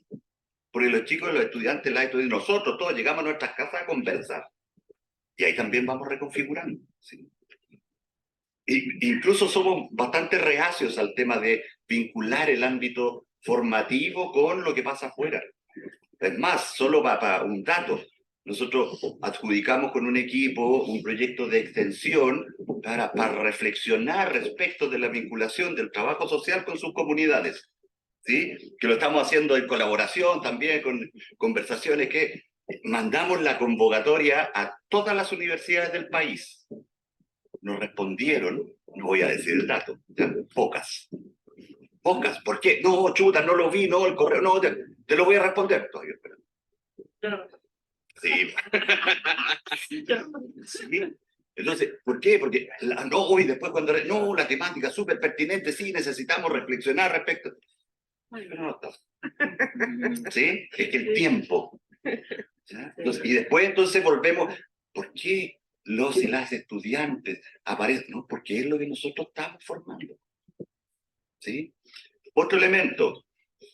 Porque los chicos y los estudiantes, nosotros todos llegamos a nuestras casas a conversar. Y ahí también vamos reconfigurando, ¿sí? Incluso somos bastante reacios al tema de vincular el ámbito formativo con lo que pasa afuera. Es más, solo para un dato, nosotros adjudicamos con un equipo un proyecto de extensión para reflexionar respecto de la vinculación del trabajo social con sus comunidades, ¿sí? Que lo estamos haciendo en colaboración también con conversaciones que mandamos la convocatoria a todas las universidades del país. Nos respondieron, no voy a decir el dato, ya, pocas. Pocas, ¿por qué? No, chuta, no lo vi, no, el correo, no, te lo voy a responder. Todavía, sí. Sí. Entonces, ¿por qué? Porque, no, y después cuando, no, la temática es súper pertinente, sí, necesitamos reflexionar respecto. Pero no está. ¿Sí? Es que el tiempo. Entonces, y después entonces volvemos, ¿por qué los y las estudiantes aparecen? No, porque es lo que nosotros estamos formando. ¿Sí? Otro elemento,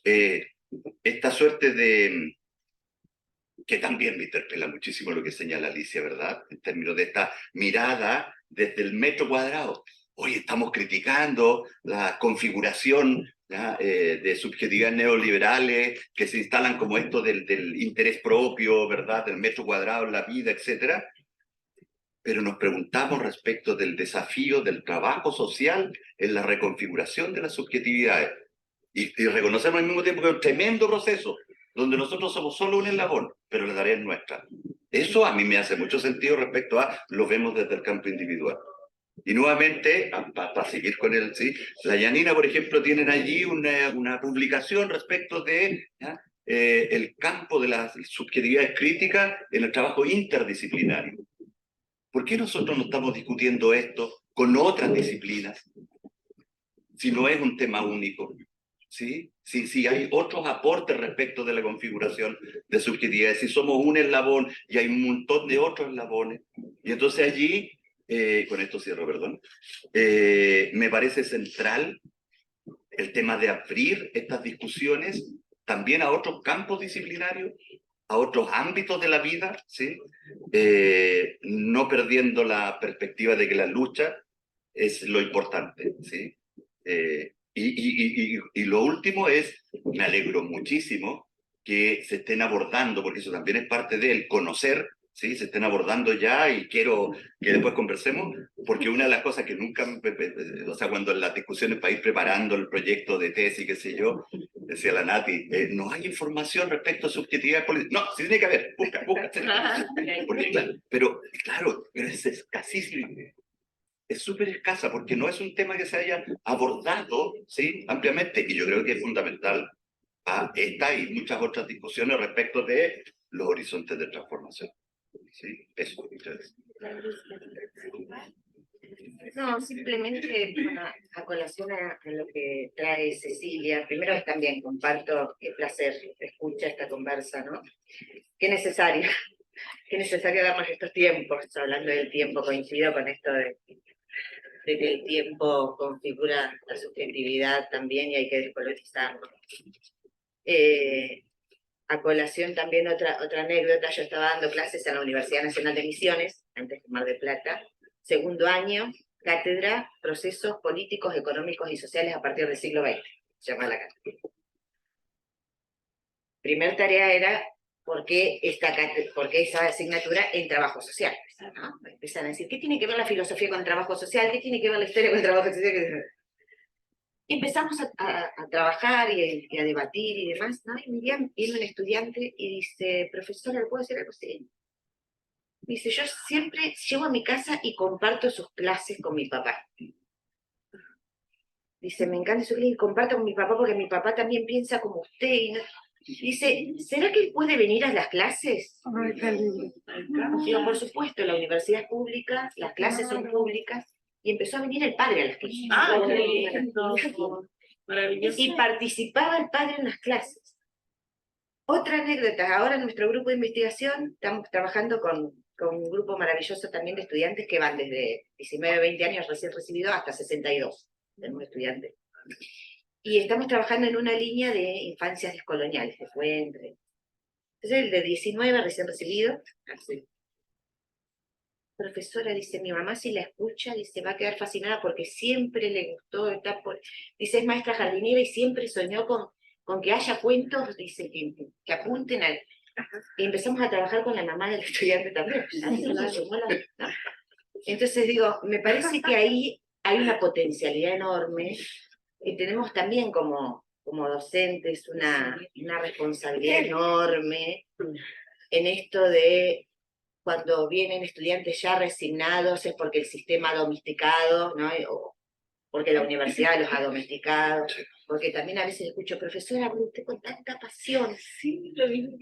esta suerte de, que también me interpela muchísimo lo que señala Alicia, ¿verdad? En términos de esta mirada desde el metro cuadrado. Hoy estamos criticando la configuración de subjetividades neoliberales que se instalan como esto del interés propio, ¿verdad? Del metro cuadrado en la vida, etcétera. Pero nos preguntamos respecto del desafío del trabajo social en la reconfiguración de las subjetividades. Y reconocemos al mismo tiempo que es un tremendo proceso, donde nosotros somos solo un eslabón, pero la tarea es nuestra. Eso a mí me hace mucho sentido respecto a lo vemos desde el campo individual. Y nuevamente, para seguir con el, ¿sí? La Yanina, por ejemplo, tienen allí una publicación respecto de el campo de las subjetividades críticas en el trabajo interdisciplinario. ¿Por qué nosotros no estamos discutiendo esto con otras disciplinas? Si no es un tema único, ¿sí? Si hay otros aportes respecto de la configuración de subjetividades, si somos un eslabón y hay un montón de otros eslabones. Y entonces allí, con esto cierro, perdón, me parece central el tema de abrir estas discusiones también a otros campos disciplinarios, a otros ámbitos de la vida, ¿sí? No perdiendo la perspectiva de que la lucha es lo importante, ¿sí? Y lo último es, me alegro muchísimo que se estén abordando, porque eso también es parte del conocer, ¿sí? Se estén abordando ya y quiero que después conversemos, porque una de las cosas que nunca, o sea, cuando en las discusiones para ir preparando el proyecto de tesis, qué sé yo, decía la Nati, no hay información respecto a subjetividad política. No, sí tiene que haber, busca. Porque, pero es escasísimo. Es súper escasa porque no es un tema que se haya abordado, ¿sí? Ampliamente, y yo creo que es fundamental a esta y muchas otras discusiones respecto de los horizontes de transformación. ¿Sí? Eso. No, simplemente a colación a lo que trae Cecilia. Primero también comparto, qué placer escuchar esta conversa, ¿no? Qué necesario darnos estos tiempos. Hablando del tiempo, coincido con esto de que el tiempo configura la subjetividad también y hay que descolonizarlo. A colación también otra anécdota, yo estaba dando clases en la Universidad Nacional de Misiones, antes de Mar del Plata, segundo año, cátedra, procesos políticos, económicos y sociales a partir del siglo XX, se llama la cátedra. Primer tarea era, ¿por qué esa asignatura en trabajo social? ¿No? Empiezan a decir, ¿qué tiene que ver la filosofía con el trabajo social? ¿Qué tiene que ver la historia con el trabajo social? Y empezamos a trabajar y a debatir y demás, ¿no? Y un día viene un estudiante y dice, profesora, ¿le puedo decir algo así? Dice, yo siempre llego a mi casa y comparto sus clases con mi papá. Dice, me encanta su clase y comparto con mi papá porque mi papá también piensa como usted. Y no... Dice, ¿será que él puede venir a las clases? Ay, qué lindo. Digo, por supuesto, la universidad es pública, las clases son públicas, y empezó a venir el padre a las clases. ¡Ah, qué lindo! Maravilloso. Y participaba el padre en las clases. Otra anécdota, ahora en nuestro grupo de investigación estamos trabajando con un grupo maravilloso también de estudiantes que van desde 19, 20 años recién recibidos hasta 62, tenemos estudiantes. Y estamos trabajando en una línea de infancias descoloniales, de Fuente. Entonces el de 19 recién recibido, así. Profesora, dice, mi mamá si la escucha, dice, va a quedar fascinada porque siempre le gustó, dice, es maestra jardinera y siempre soñó con que haya cuentos, dice, que apunten al... Y empezamos a trabajar con la mamá del estudiante también. Entonces digo, me parece que ahí hay una potencialidad enorme, que tenemos también como docentes una responsabilidad enorme en esto de cuando vienen estudiantes ya resignados es porque el sistema ha domesticado, ¿no? O porque la universidad los ha domesticado, porque también a veces escucho, profesora, habla usted con tanta pasión. Sí, lo mismo.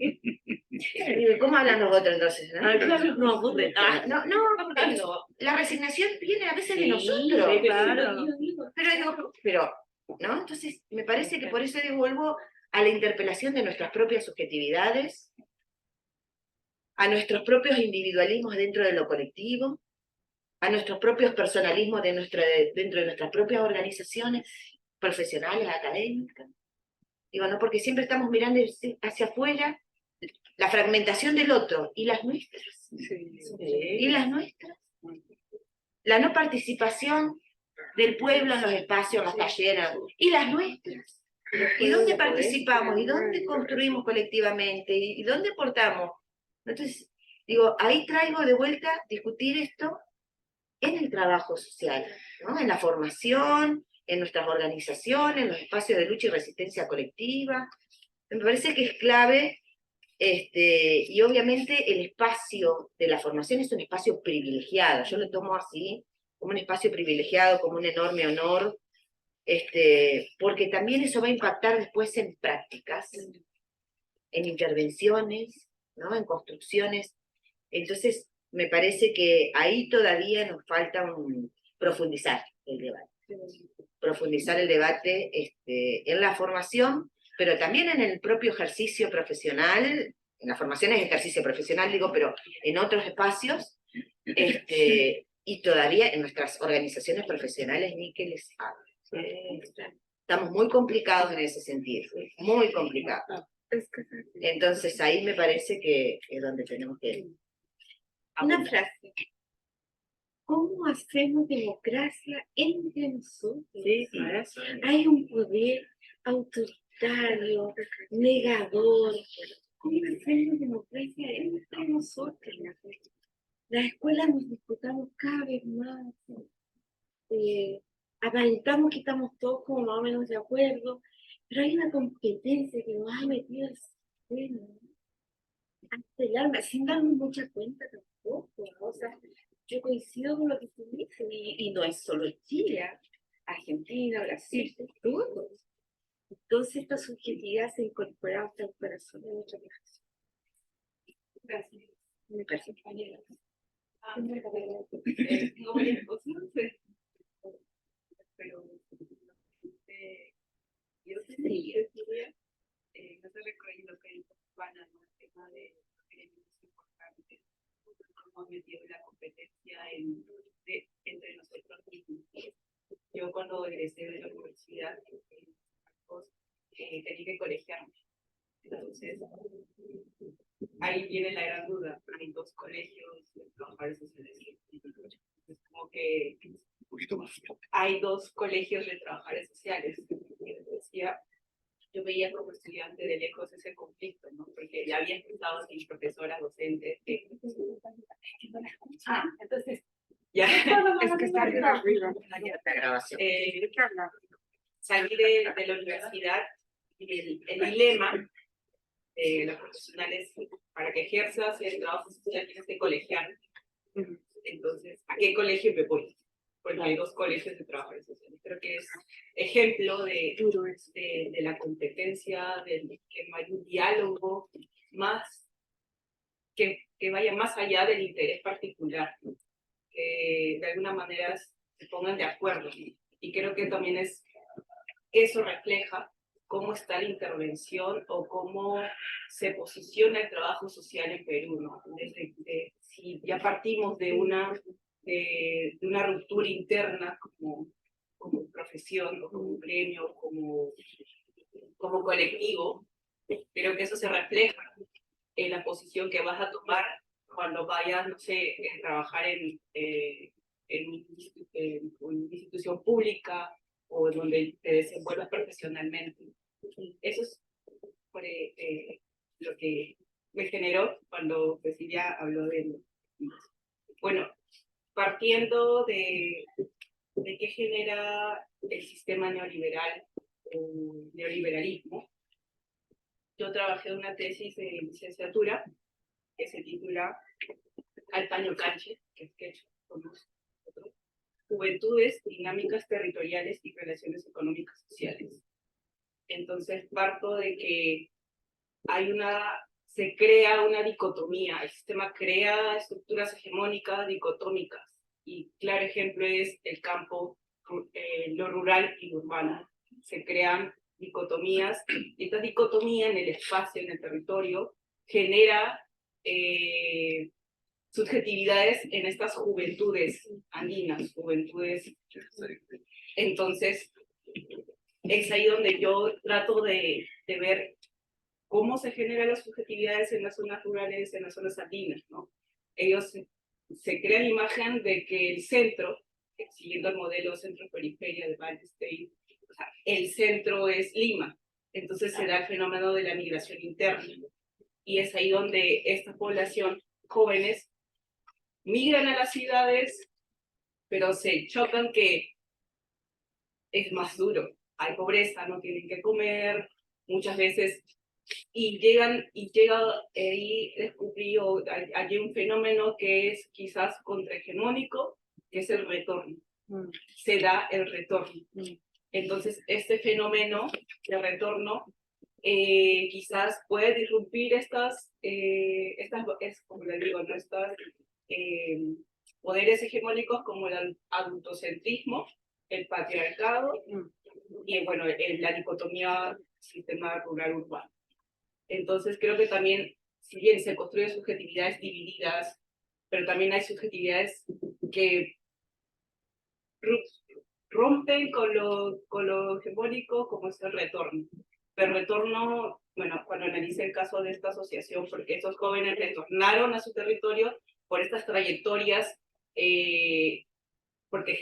¿Cómo hablan los otros entonces? ¿No? No, la resignación viene a veces de nosotros. Sí, claro. Pero, ¿no? Entonces, me parece que por eso devuelvo a la interpelación de nuestras propias subjetividades, a nuestros propios individualismos dentro de lo colectivo, a nuestros propios personalismos dentro de nuestras propias organizaciones profesionales, académicas. Digo, ¿no? Porque siempre estamos mirando hacia afuera la fragmentación del otro, y las nuestras. Y las nuestras. La no participación del pueblo en los espacios, en las talleres, y las nuestras. ¿Y dónde participamos? ¿Y dónde construimos colectivamente? ¿Y dónde aportamos? Entonces, digo, ahí traigo de vuelta discutir esto en el trabajo social, ¿no? En la formación, en nuestras organizaciones, en los espacios de lucha y resistencia colectiva. Me parece que es clave, y obviamente el espacio de la formación es un espacio privilegiado, yo lo tomo así, como un espacio privilegiado, como un enorme honor, porque también eso va a impactar después en prácticas, en intervenciones, ¿no? En construcciones. Entonces, me parece que ahí todavía nos falta profundizar el debate. Profundizar el debate en la formación, pero también en el propio ejercicio profesional. En la formación es ejercicio profesional, digo, pero en otros espacios, y todavía en nuestras organizaciones profesionales ni que les hable. Estamos muy complicados en ese sentido, muy complicados. Entonces ahí me parece que es donde tenemos que... Una frase. ¿Cómo hacemos democracia entre nosotros? Sí, eso. Hay un poder autoritario, negador. ¿Cómo hacemos democracia entre nosotros? Las escuelas nos disputamos cada vez más. Aparentamos que estamos todos como más o menos de acuerdo, pero hay una competencia que nos ha metido al sistema, hasta el alma, sin darnos mucha cuenta tampoco, ¿no? O sea, yo coincido con lo que tú dices, y no es solo Chile, Argentina, Brasil, todos. Entonces esta subjetividad se incorpora hasta el corazón de nuestra profesión. Gracias. Me parece. No varias cosas, pero yo sí decía, no se recuerda lo que dijo Juana, ¿no? El tema de gremios importantes, cómo ha metido la competencia entre nosotros mismos. Yo cuando egresé de la universidad, tenía que colegiarme. Entonces, ahí viene la gran duda. Hay dos colegios de trabajadores sociales. Es como que hay dos colegios de trabajadores sociales. Yo veía como estudiante de lejos ese conflicto, ¿no? Porque ya había escuchado a mis profesoras docentes que no la escuchan. Entonces, ya. Es que está arriba. Salí de la universidad y el dilema de los profesionales, para que ejerzas el trabajo social tienes que colegiar. Entonces, ¿a qué colegio me voy? Porque hay dos colegios de trabajadores sociales. Creo que es ejemplo de la competencia, de que no hay un diálogo más que vaya más allá del interés particular, que de alguna manera se pongan de acuerdo. Y creo que también eso refleja cómo está la intervención o cómo se posiciona el trabajo social en Perú, ¿no? Si ya partimos de una ruptura interna como profesión o como gremio, como colectivo, creo que eso se refleja en la posición que vas a tomar cuando vayas, no sé, a trabajar en una institución pública o donde te desenvuelvas profesionalmente. Eso es lo que me generó cuando Cecilia habló de... Bueno, partiendo de qué genera el sistema neoliberal o neoliberalismo, yo trabajé en una tesis de licenciatura que se titula Al paño canche, que es que con nosotros, Juventudes, Dinámicas Territoriales y Relaciones Económicas Sociales. Entonces parto de que se crea una dicotomía, el sistema crea estructuras hegemónicas dicotómicas, y claro ejemplo es el campo, lo rural y lo urbano. Se crean dicotomías, y esta dicotomía en el espacio, en el territorio, genera subjetividades en estas juventudes andinas, juventudes. Entonces, es ahí donde yo trato de ver cómo se generan las subjetividades en las zonas rurales, en las zonas andinas, ¿no? Ellos se crean la imagen de que el centro, siguiendo el modelo centro-periferia de Waldstein, o sea, el centro es Lima, entonces se da el fenómeno de la migración interna, y es ahí donde esta población, jóvenes, migran a las ciudades, pero se chocan que es más duro, hay pobreza, no tienen que comer, muchas veces, y llega ahí descubrí hay un fenómeno que es quizás contrahegemónico, que es el retorno. Se da el retorno. Entonces, este fenómeno de retorno quizás puede disrumpir como les digo, ¿no? Poderes hegemónicos como el adultocentrismo, el patriarcado y bueno, la dicotomía sistema rural-urbano. Entonces creo que también, si bien se construyen subjetividades divididas, pero también hay subjetividades que rompen con lo hegemónico, como es el retorno. El retorno, bueno, cuando analicé el caso de esta asociación, porque esos jóvenes retornaron a su territorio por estas trayectorias, porque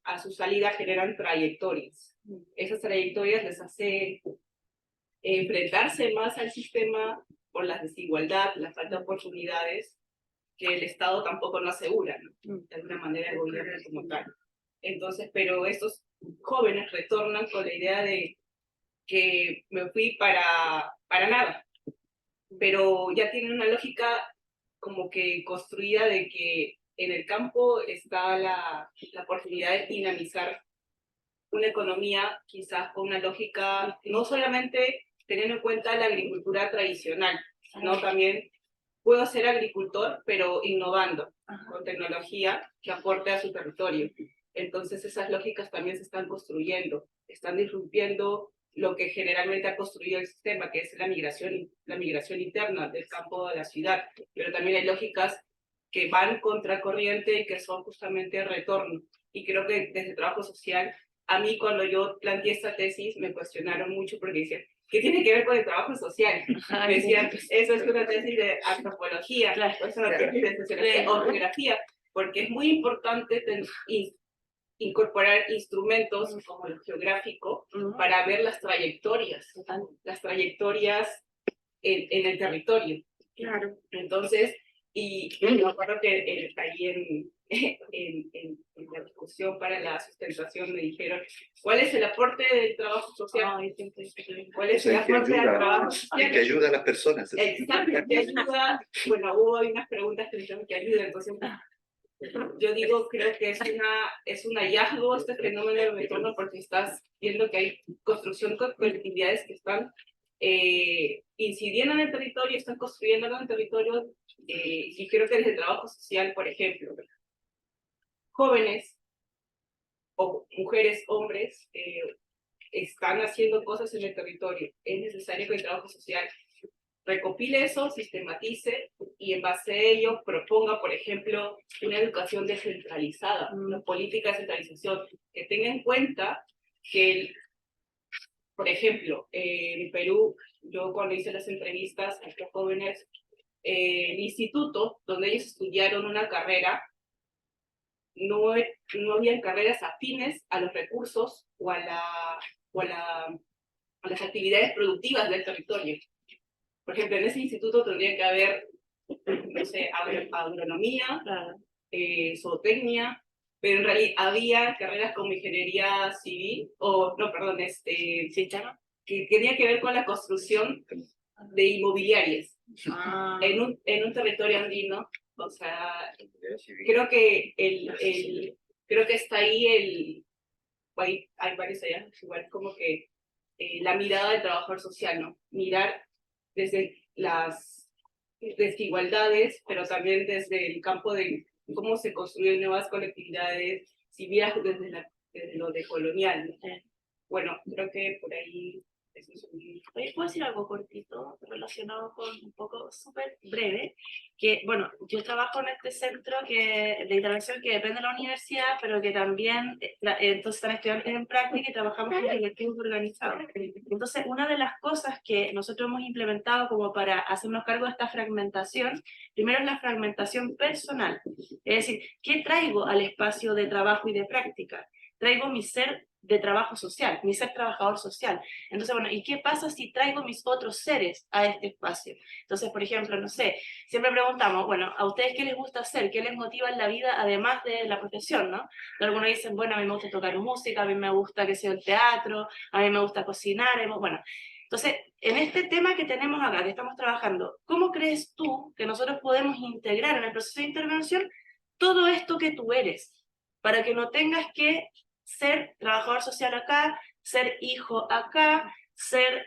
a su salida generan trayectorias. Esas trayectorias les hace enfrentarse más al sistema por la desigualdad, la falta de oportunidades, que el Estado tampoco no asegura, ¿no? De alguna manera el gobierno como tal. Entonces, pero estos jóvenes retornan con la idea de que me fui para nada, pero ya tienen una lógica como que construida de que en el campo está la oportunidad de dinamizar una economía quizás con una lógica, no solamente teniendo en cuenta la agricultura tradicional, sino también puedo ser agricultor, pero innovando con tecnología que aporte a su territorio. Entonces esas lógicas también se están construyendo, están disrumpiendo lo que generalmente ha construido el sistema, que es la migración interna del campo a la ciudad, pero también hay lógicas que van contracorriente y que son justamente retorno. Y creo que desde el trabajo social, a mí cuando yo planteé esta tesis me cuestionaron mucho porque decían, ¿qué tiene que ver con el trabajo social? Me decían, eso es una tesis de antropología, es una tesis de sociología o geografía, porque es muy importante incorporar instrumentos como el geográfico para ver las trayectorias en el territorio. Claro. Entonces, y me acuerdo que ahí en la discusión para la sustentación me dijeron, ¿cuál es el aporte del trabajo social? ¿Cuál es el aporte del trabajo social? Que ayuda a las personas. Exacto, que ayuda. Bueno, hubo unas preguntas que dijeron que ayuda, entonces yo digo, creo que es un hallazgo este fenómeno del retorno, porque estás viendo que hay construcción con colectividades que están incidiendo en el territorio, están construyendo en el territorio, y creo que desde el trabajo social, por ejemplo, jóvenes o mujeres, hombres, están haciendo cosas en el territorio. Es necesario que el trabajo social recopile eso, sistematice y en base a ello proponga, por ejemplo, una educación descentralizada, una política de centralización que tenga en cuenta que, por ejemplo, en Perú, yo cuando hice las entrevistas a estos jóvenes, el instituto donde ellos estudiaron una carrera, no habían carreras afines a los recursos o a las actividades productivas del territorio. Por ejemplo, en ese instituto tendría que haber, no sé, agronomía, zootecnia, pero en realidad había carreras como ingeniería civil, o no, perdón, que tenía que ver con la construcción de inmobiliarias en un territorio andino. O sea, creo que creo que está ahí hay varios allá, igual como que la mirada del trabajador social, ¿no? Mirar desde las desigualdades, pero también desde el campo de cómo se construyen nuevas colectividades, si vieras desde lo decolonial, ¿no? Bueno, creo que por ahí eso es un... Oye, ¿puedo decir algo cortito relacionado con un poco súper breve? Que, bueno, yo trabajo en este centro de intervención que depende de la universidad, pero que también, entonces están estudiantes en práctica y trabajamos con colectivos organizados. Entonces, una de las cosas que nosotros hemos implementado como para hacernos cargo de esta fragmentación, primero es la fragmentación personal. Es decir, ¿qué traigo al espacio de trabajo y de práctica? Traigo mi ser de trabajo social, mi ser trabajador social. Entonces, bueno, ¿y qué pasa si traigo mis otros seres a este espacio? Entonces, por ejemplo, no sé, siempre preguntamos, bueno, ¿a ustedes qué les gusta hacer? ¿Qué les motiva en la vida además de la profesión, no? Algunos dicen, bueno, a mí me gusta tocar música, a mí me gusta, que sea el teatro, a mí me gusta cocinar, bueno. Entonces, en este tema que tenemos acá, que estamos trabajando, ¿cómo crees tú que nosotros podemos integrar en el proceso de intervención todo esto que tú eres? Para que no tengas que ser trabajador social acá, ser hijo acá, ser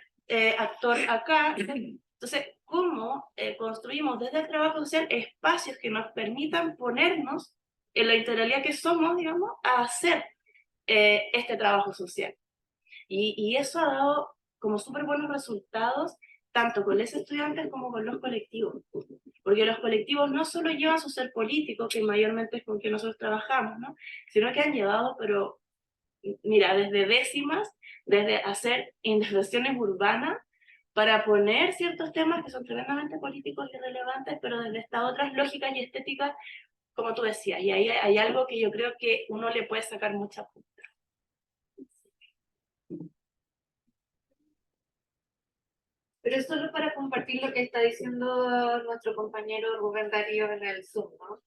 actor acá. Entonces, ¿cómo construimos desde el trabajo social espacios que nos permitan ponernos en la integralidad que somos, digamos, a hacer este trabajo social? Y eso ha dado como súper buenos resultados, tanto con los estudiantes como con los colectivos. Porque los colectivos no solo llevan su ser político, que mayormente es con que nosotros trabajamos, ¿no? Sino que han llevado, pero mira, desde décimas, desde hacer intervenciones urbanas para poner ciertos temas que son tremendamente políticos y relevantes, pero desde estas otras lógicas y estéticas, como tú decías, y ahí hay algo que yo creo que uno le puede sacar mucha punta. Pero es solo para compartir lo que está diciendo nuestro compañero Rubén Darío en el Zoom, ¿no?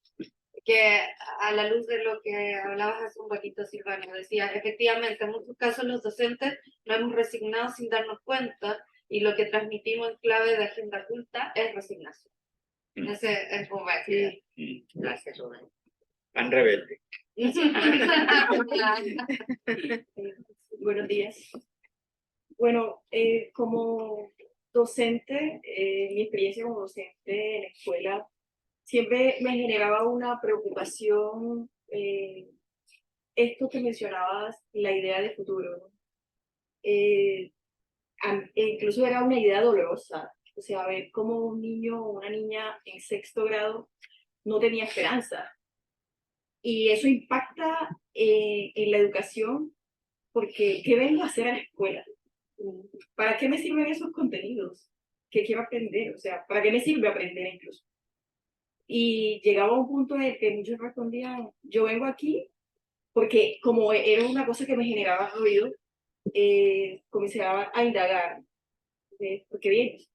Que a la luz de lo que hablabas hace un poquito, Silvana, decía, efectivamente, en muchos casos los docentes nos hemos resignado sin darnos cuenta y lo que transmitimos en clave de agenda culta es resignación. Ese es Rubén. Sí. Gracias, Rubén. Tan rebelde. Buenos días. Bueno, como docente, mi experiencia como docente en la escuela siempre me generaba una preocupación, esto que mencionabas, la idea de futuro, ¿no? Incluso era una idea dolorosa, o sea, ver cómo un niño o una niña en 6º grado no tenía esperanza. Y eso impacta en la educación, porque ¿qué vengo a hacer a la escuela? ¿Para qué me sirven esos contenidos? ¿Qué quiero aprender? O sea, ¿para qué me sirve aprender incluso? Y llegaba a un punto en el que muchos respondían, yo vengo aquí porque como era una cosa que me generaba ruido, comencé a indagar, ¿por qué vienes?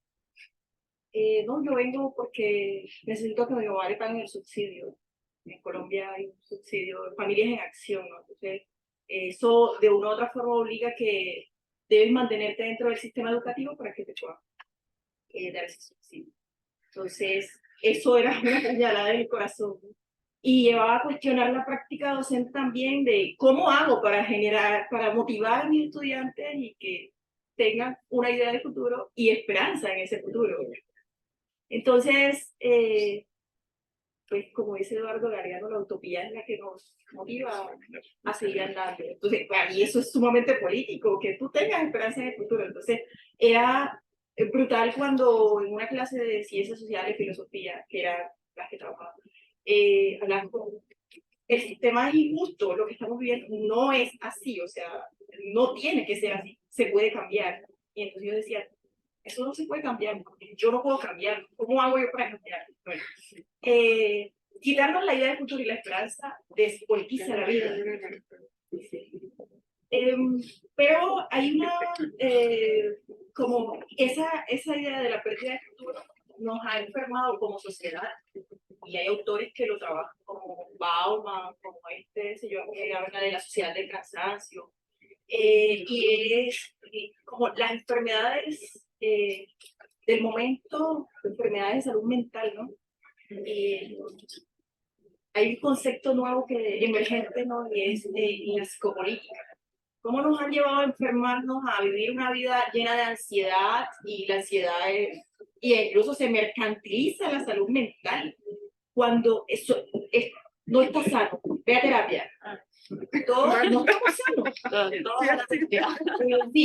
No, yo vengo porque necesito que mi mamá le paguen el subsidio. En Colombia hay un subsidio de Familias en Acción, ¿no? Entonces, eso de una u otra forma obliga que debes mantenerte dentro del sistema educativo para que te puedan dar ese subsidio. Entonces, eso era una puñalada en el corazón, ¿no? Y llevaba a cuestionar la práctica docente también de cómo hago para motivar a mis estudiantes y que tengan una idea de futuro y esperanza en ese futuro. Entonces, pues como dice Eduardo Galeano, la utopía es la que nos motiva a seguir andando. Entonces, para mí eso es sumamente político, que tú tengas esperanza en el futuro. Entonces, era brutal cuando en una clase de ciencias sociales, filosofía, que era las que trabajaba, hablaban como, el sistema es injusto, lo que estamos viviendo no es así, o sea, no tiene que ser así, se puede cambiar. Y entonces yo decía, eso no se puede cambiar, porque yo no puedo cambiar, ¿cómo hago yo para cambiar? Bueno, quitarnos la idea del futuro y la esperanza despolitiza la vida. Pero hay una, como esa idea de la pérdida de futuro nos ha enfermado como sociedad, y hay autores que lo trabajan como Bauman, como que habla de la sociedad del cansancio, y es como las enfermedades del momento, enfermedades de salud mental, ¿no? Hay un concepto nuevo que emergente, ¿no? Y es la psicopolítica. ¿Cómo nos han llevado a enfermarnos, a vivir una vida llena de ansiedad, y la ansiedad y incluso se mercantiliza la salud mental cuando eso no está sano? Ve a terapia. Todos no estamos sanos. Sí,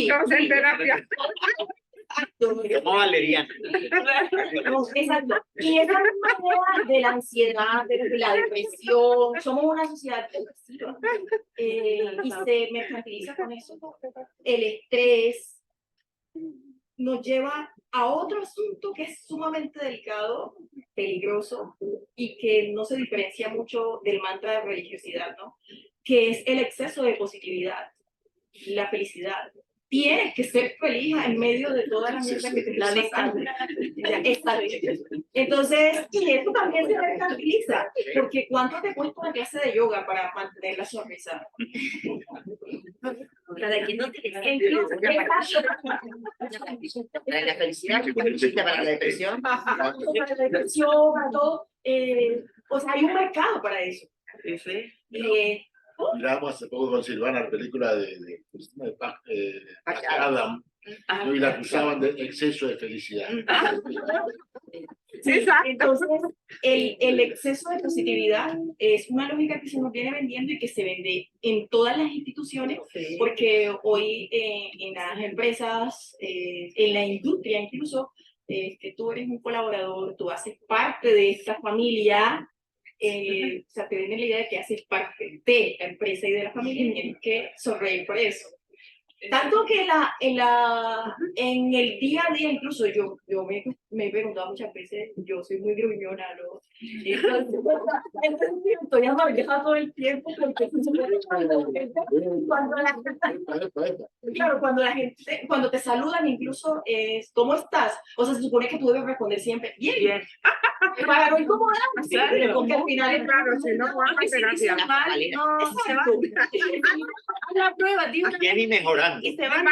Todos en terapia. Como valeriana. Exacto. Y esa misma idea de la ansiedad, de la depresión, somos una sociedad depresiva, y se mercantiliza con eso. El estrés nos lleva a otro asunto que es sumamente delicado, peligroso, y que no se diferencia mucho del mantra de religiosidad, ¿no? Que es el exceso de positividad, la felicidad. Tienes que ser feliz en medio de toda la mierda que te está pasando. Entonces, y eso también se mercantiliza, porque ¿cuánto te cuesta una clase de yoga para mantener la sonrisa? Para que no te para la felicidad, para la depresión. Para la depresión, para todo. O sea, hay un mercado para eso. Miramos hace poco con Silvana la película de Adam, y la acusaban de exceso de felicidad. Sí, entonces, el exceso de positividad es una lógica que se nos viene vendiendo y que se vende en todas las instituciones, porque hoy en las empresas, en la industria incluso, tú eres un colaborador, tú haces parte de esta familia. O sea, te venden la idea de que haces parte de la empresa y de la familia, y tienes que sonreír por eso. Tanto que en el día a día, incluso yo me he preguntado muchas veces, yo soy muy gruñona, ¿no? Entonces estoy amargada todo el tiempo, porque cuando te saludan incluso es ¿cómo estás? O sea, se supone que tú debes responder siempre bien, bien. Para no incomodar, claro, porque al final claro, si no vas a terapia. No, se va a la prueba, tío. Aquí ni mejorando. Y se van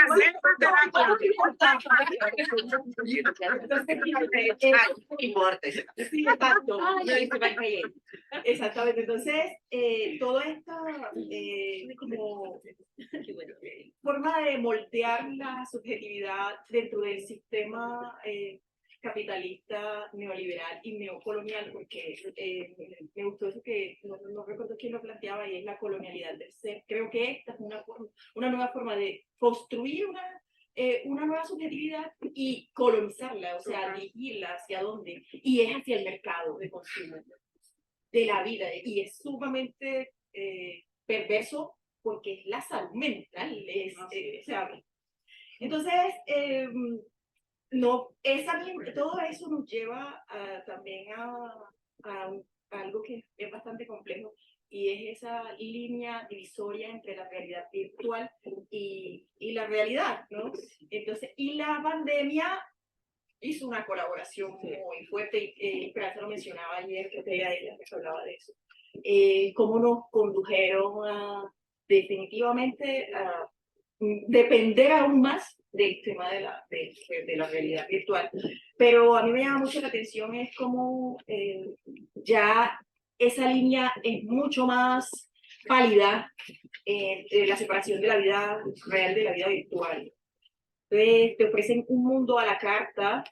Exactamente, entonces toda esta como forma de moldear la subjetividad dentro del sistema capitalista, neoliberal y neocolonial, porque me gustó eso que no recuerdo quién lo planteaba, y es la colonialidad del ser. Creo que esta es una nueva forma de construir una nueva subjetividad y colonizarla, o sea, dirigirla hacia dónde, y es hacia el mercado de consumo de la vida, y es sumamente perverso, porque es la salud mental, o sea, entonces todo eso nos lleva también a algo que es bastante complejo, y es esa línea divisoria entre la realidad virtual y la realidad, ¿no? Entonces, y la pandemia hizo una colaboración muy fuerte, y Esperanza lo mencionaba ayer, que era ella que hablaba de eso, cómo nos condujeron definitivamente a depender aún más del tema de la realidad virtual. Pero a mí me llama mucho la atención es cómo ya esa línea es mucho más pálida, la separación de la vida real de la vida virtual. Entonces te ofrecen un mundo a la carta,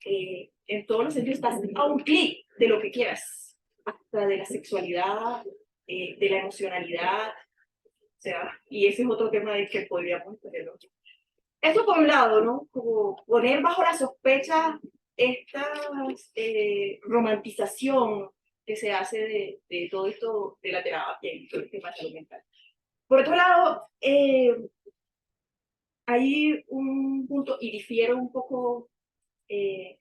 en todos los sentidos estás a un clic de lo que quieras. hasta de la sexualidad, de la emocionalidad, o sea, y ese es otro tema del que podríamos tenerlo. Eso por un lado, ¿no? Como poner bajo la sospecha esta romantización que se hace de todo esto de la terapia y todo el tema de salud mental. Por otro lado, hay un punto, y difiero un poco en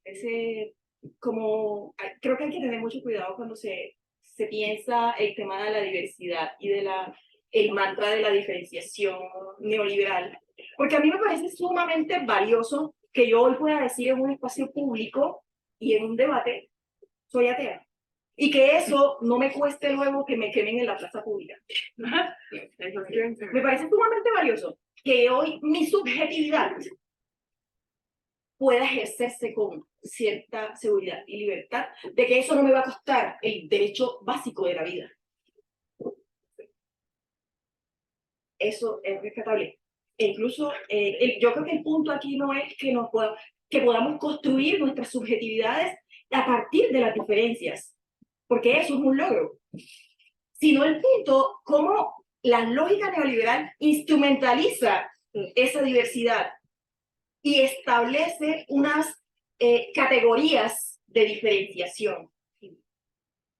ese, como, creo que hay que tener mucho cuidado cuando se piensa el tema de la diversidad y de el mantra de la diferenciación neoliberal. Porque a mí me parece sumamente valioso que yo hoy pueda decir en un espacio público y en un debate, soy atea. Y que eso no me cueste luego que me quemen en la plaza pública. Me parece sumamente valioso que hoy mi subjetividad pueda ejercerse con cierta seguridad y libertad de que eso no me va a costar el derecho básico de la vida. Eso es rescatable. E incluso yo creo que el punto aquí no es que podamos construir nuestras subjetividades a partir de las diferencias, porque eso es un logro, sino el punto cómo la lógica neoliberal instrumentaliza esa diversidad y establece unas categorías de diferenciación.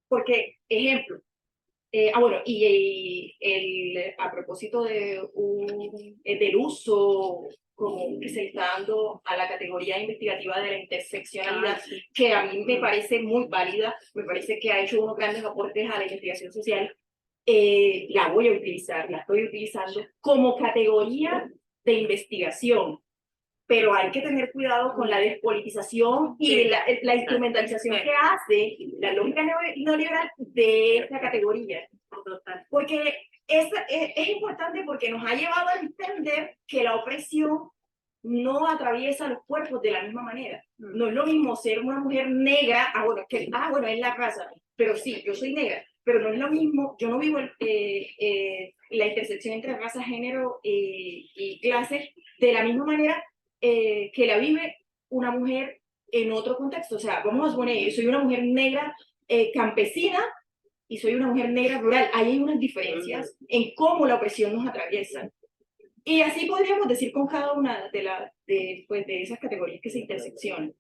Porque, ejemplo, bueno, a propósito del uso como que se está dando a la categoría investigativa de la interseccionalidad, que a mí me parece muy válida, me parece que ha hecho unos grandes aportes a la investigación social, la voy a utilizar, la estoy utilizando como categoría de investigación, pero hay que tener cuidado con la despolitización y la instrumentalización que hace la lógica neoliberal de esta categoría. Porque es importante porque nos ha llevado a entender que la opresión no atraviesa los cuerpos de la misma manera. No es lo mismo ser una mujer negra, bueno, es la raza, pero sí, yo soy negra, pero no es lo mismo, yo no vivo la intersección entre raza, género y clase de la misma manera que la vive una mujer en otro contexto. O sea, vamos a suponer, yo soy una mujer negra campesina y soy una mujer negra rural. Ahí hay unas diferencias en cómo la opresión nos atraviesa. Y así podríamos decir con cada una de esas categorías que se interseccionan.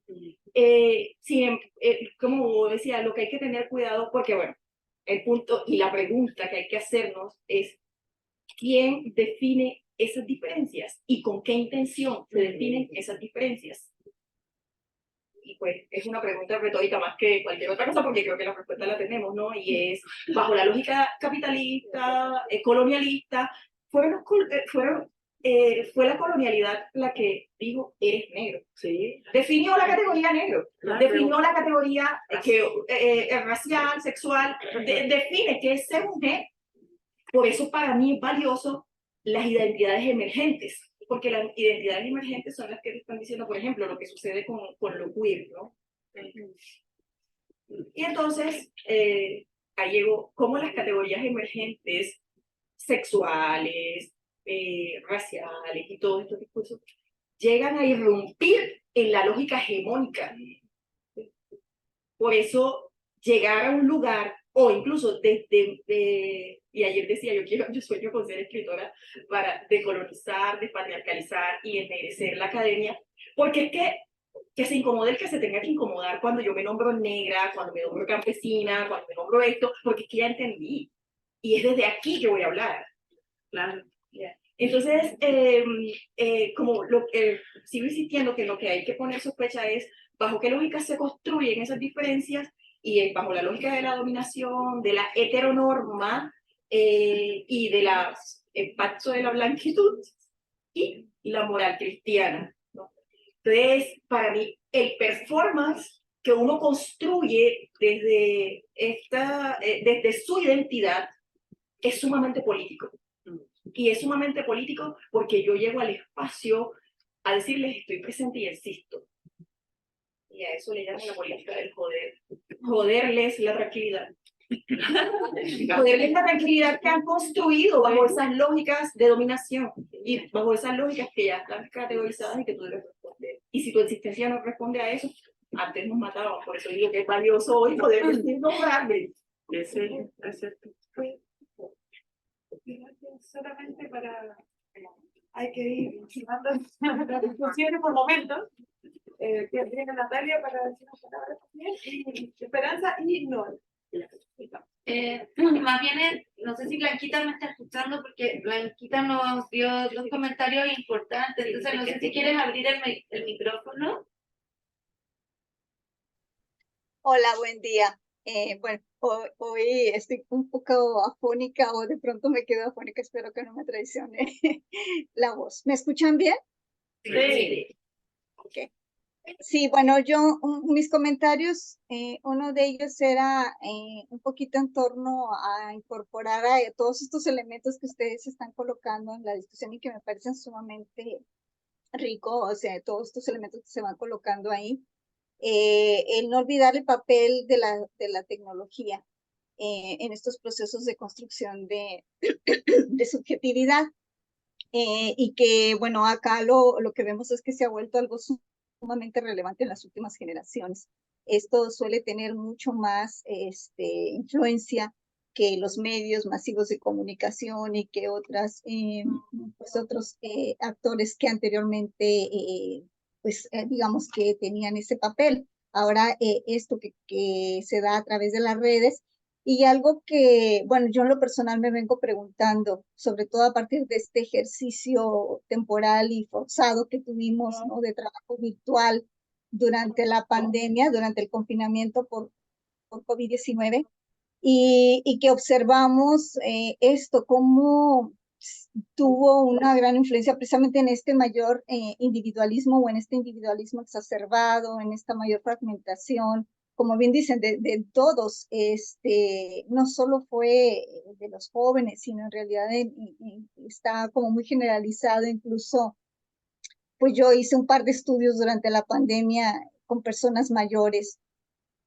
Como decía, lo que hay que tener cuidado, porque bueno, el punto y la pregunta que hay que hacernos es ¿quién define esas diferencias y con qué intención se definen esas diferencias? Y pues es una pregunta retórica más que cualquier otra cosa, porque creo que la respuesta la tenemos, ¿no? Y es, bajo la lógica capitalista, colonialista, fue la colonialidad la que dijo, eres negro. ¿Sí? Definió la categoría negro, definió la categoría racial, sexual, define qué es ser mujer. Por eso para mí es valioso las identidades emergentes, porque las identidades emergentes son las que están diciendo, por ejemplo, lo que sucede con lo queer, ¿no? Y entonces, ahí llegó cómo las categorías emergentes sexuales, raciales y todos estos discursos llegan a irrumpir en la lógica hegemónica. Por eso, llegar a un lugar, o incluso y ayer decía, yo sueño con ser escritora para decolonizar, despatriarcalizar y ennegrecer la academia, porque es que se incomode el que se tenga que incomodar cuando yo me nombro negra, cuando me nombro campesina, cuando me nombro esto, porque es que ya entendí, y es desde aquí que voy a hablar. Claro. Yeah. Entonces, como sigo insistiendo que lo que hay que poner sospecha es bajo qué lógica se construyen esas diferencias, y bajo la lógica de la dominación, de la heteronorma y de pacto de la blanquitud y la moral cristiana, ¿no? Entonces, para mí, el performance que uno construye desde su identidad es sumamente político. Y es sumamente político porque yo llego al espacio a decirles estoy presente y existo. Y a eso le llamo la política del joder. Joderles la tranquilidad. Joderles la tranquilidad que han construido bajo esas lógicas de dominación y bajo esas lógicas que ya están categorizadas y que tú debes responder. Y si tu existencia no responde a eso, antes nos mataban, por eso digo que es valioso hoy poder decir nombrarme. Es cierto. Solamente para, hay que ir llevando las discusiones por momentos. Tiene Natalia para decir unas palabras también, y Esperanza y Nora. Más bien, no sé si Blanquita me está escuchando porque Blanquita nos dio dos comentarios importantes, entonces no sé si quieres abrir el micrófono. Hola, buen día. Bueno, hoy estoy un poco afónica o de pronto me quedo afónica, espero que no me traicione la voz. ¿Me escuchan bien? Sí. Okay. Sí, bueno, mis comentarios, uno de ellos era un poquito en torno a incorporar a todos estos elementos que ustedes están colocando en la discusión y que me parecen sumamente ricos, o sea, todos estos elementos que se van colocando ahí. El no olvidar el papel de la tecnología en estos procesos de construcción de subjetividad. Y que, bueno, acá lo que vemos es que se ha vuelto algo sumamente relevante en las últimas generaciones. Esto suele tener mucho más influencia que los medios masivos de comunicación y que otros actores que anteriormente, digamos que tenían ese papel. Ahora esto que se da a través de las redes. Y algo que, bueno, yo en lo personal me vengo preguntando, sobre todo a partir de este ejercicio temporal y forzado que tuvimos, ¿no?, de trabajo virtual durante la pandemia, durante el confinamiento por COVID-19, y que observamos esto, cómo tuvo una gran influencia precisamente en este mayor individualismo o en este individualismo exacerbado, en esta mayor fragmentación, como bien dicen, de todos, no solo fue de los jóvenes, sino en realidad está como muy generalizado, incluso, pues yo hice un par de estudios durante la pandemia con personas mayores,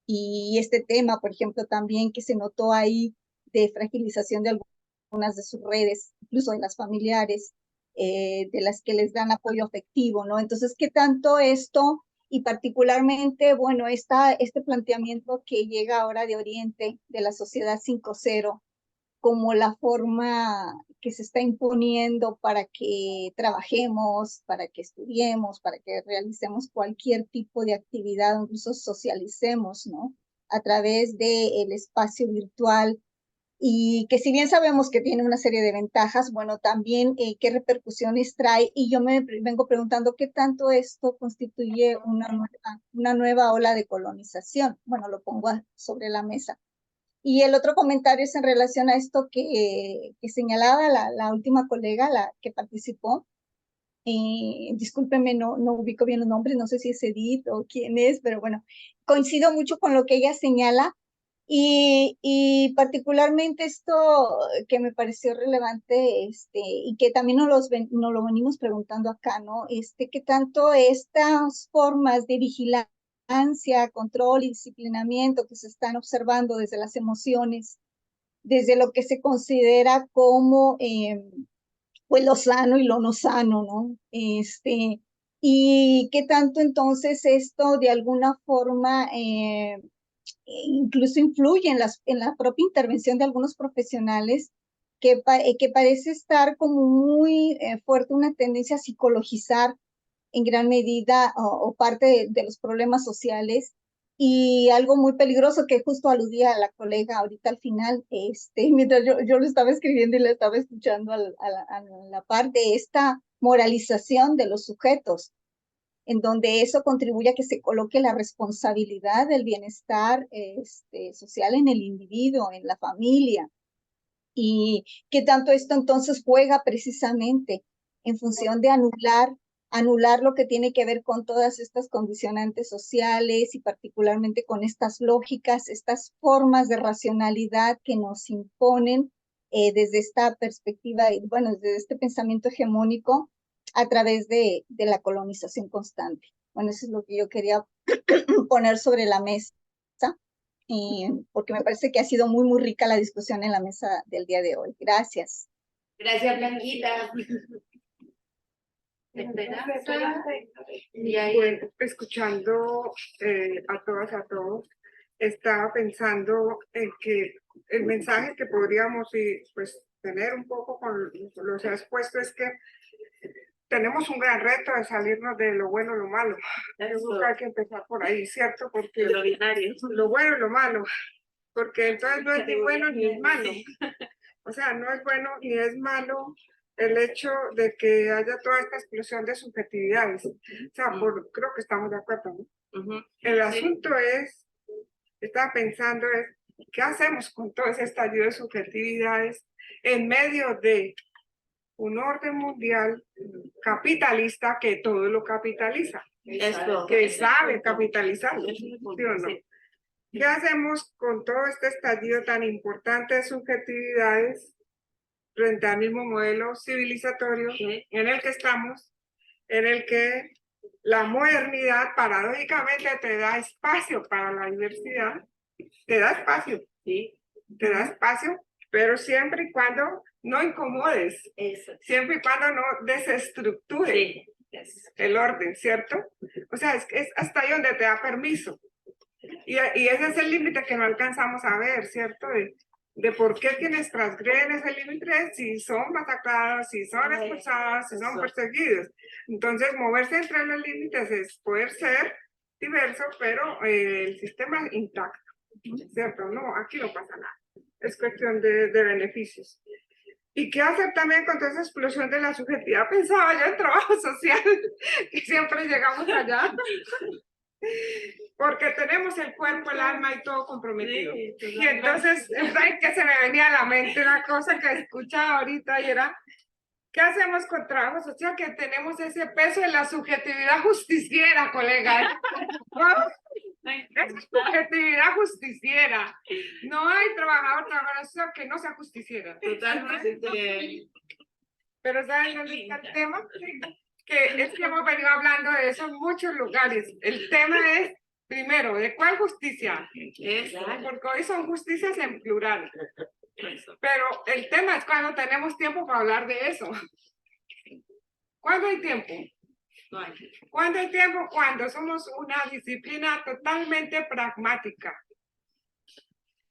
y este tema, por ejemplo, también que se notó ahí de fragilización de algunas de sus redes, incluso de las familiares, de las que les dan apoyo afectivo, ¿no? Entonces, ¿qué tanto esto, y particularmente, bueno, este planteamiento que llega ahora de Oriente, de la sociedad 5.0, como la forma que se está imponiendo para que trabajemos, para que estudiemos, para que realicemos cualquier tipo de actividad, incluso socialicemos, ¿no?, a través del espacio virtual, y que si bien sabemos que tiene una serie de ventajas, bueno, también qué repercusiones trae, y yo me vengo preguntando qué tanto esto constituye una nueva ola de colonización. Bueno, lo pongo sobre la mesa. Y el otro comentario es en relación a esto que señalaba la última colega, la que participó. Discúlpenme, no ubico bien los nombres, no sé si es Edith o quién es, pero bueno, coincido mucho con lo que ella señala, y particularmente esto que me pareció relevante, y que también nos lo venimos preguntando acá, ¿no? Que tanto estas formas de vigilancia, control y disciplinamiento que se están observando desde las emociones, desde lo que se considera como pues lo sano y lo no sano, ¿no? Y qué tanto entonces esto de alguna forma incluso influye en la propia intervención de algunos profesionales, que parece estar como muy fuerte una tendencia a psicologizar en gran medida o parte de los problemas sociales, y algo muy peligroso que justo aludía a la colega ahorita al final, mientras yo lo estaba escribiendo y la estaba escuchando a la par de esta moralización de los sujetos, en donde eso contribuye a que se coloque la responsabilidad del bienestar social en el individuo, en la familia, y que tanto esto entonces juega precisamente en función de anular lo que tiene que ver con todas estas condicionantes sociales, y particularmente con estas lógicas, estas formas de racionalidad que nos imponen desde esta perspectiva, bueno, desde este pensamiento hegemónico a través de la colonización constante. Bueno, eso es lo que yo quería poner sobre la mesa, porque me parece que ha sido muy, muy rica la discusión en la mesa del día de hoy. Gracias. Gracias, Blanquita. esperanza, y ahí Bueno, escuchando a todas, a todos, estaba pensando en que el mensaje que podríamos pues, tener un poco con lo que has puesto es que tenemos un gran reto de salirnos de lo bueno y lo malo. Yo creo que hay que empezar por ahí, ¿cierto? Porque Lo binario. lo bueno y lo malo, porque entonces no es ni bueno ni es malo. O sea, no es bueno ni es malo el hecho de que haya toda esta explosión de subjetividades. O sea, creo que estamos de acuerdo, ¿no? El asunto es, estaba pensando, es ¿qué hacemos con todo ese estallido de subjetividades en medio de un orden mundial capitalista que todo lo capitaliza? Que sabe capitalizarlo, ¿sí o no? ¿Qué hacemos con todo este estallido tan importante de subjetividades frente al mismo modelo civilizatorio en el que estamos, en el que la modernidad paradójicamente te da espacio para la diversidad, te da espacio, te da espacio, pero siempre y cuando no incomodes, siempre y cuando no desestructures el orden, ¿cierto? O sea, es hasta ahí donde te da permiso. Y ese es el límite que no alcanzamos a ver, ¿cierto? De por qué quienes transgreden ese límite, si son masacrados, si son expulsados, si son perseguidos. Entonces, moverse entre los límites es poder ser diverso, pero el sistema intacto, ¿cierto? No, aquí no pasa nada. Es cuestión de beneficios. ¿Y qué hacer también con toda esa explosión de la subjetividad? Pensaba yo en trabajo social, que siempre llegamos allá. Porque tenemos el cuerpo, el alma y todo comprometido. Y entonces, ¿sabes qué se me venía a la mente? Una cosa que escuchaba ahorita y era, ¿qué hacemos con trabajo social? Que tenemos ese peso de la subjetividad justiciera, colega. Es subjetividad justiciera. No hay trabajador social que no sea justiciera. Totalmente. Pero ¿saben dónde está el tema? Que es que hemos venido hablando de eso en muchos lugares. El tema es, primero, ¿de cuál justicia? Porque hoy son justicias en plural. Pero el tema es cuando tenemos tiempo para hablar de eso. ¿Cuándo hay tiempo? ¿Cuándo hay tiempo? Cuando somos una disciplina totalmente pragmática.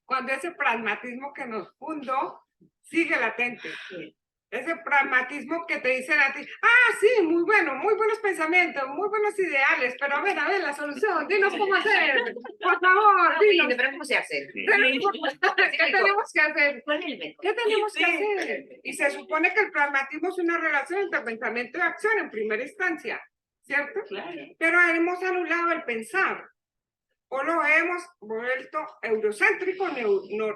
Cuando ese pragmatismo que nos fundó sigue latente. Ese pragmatismo que te dicen a ti, sí, muy bueno, muy buenos pensamientos, muy buenos ideales, pero a ver, la solución, dinos cómo hacer, por favor, dinos. Pero ¿cómo se hace? ¿Qué tenemos que hacer? ¿Qué tenemos que hacer? Y se supone que el pragmatismo es una relación entre pensamiento y acción en primera instancia, ¿cierto? Claro. Pero hemos anulado el pensar. O lo hemos vuelto eurocéntrico,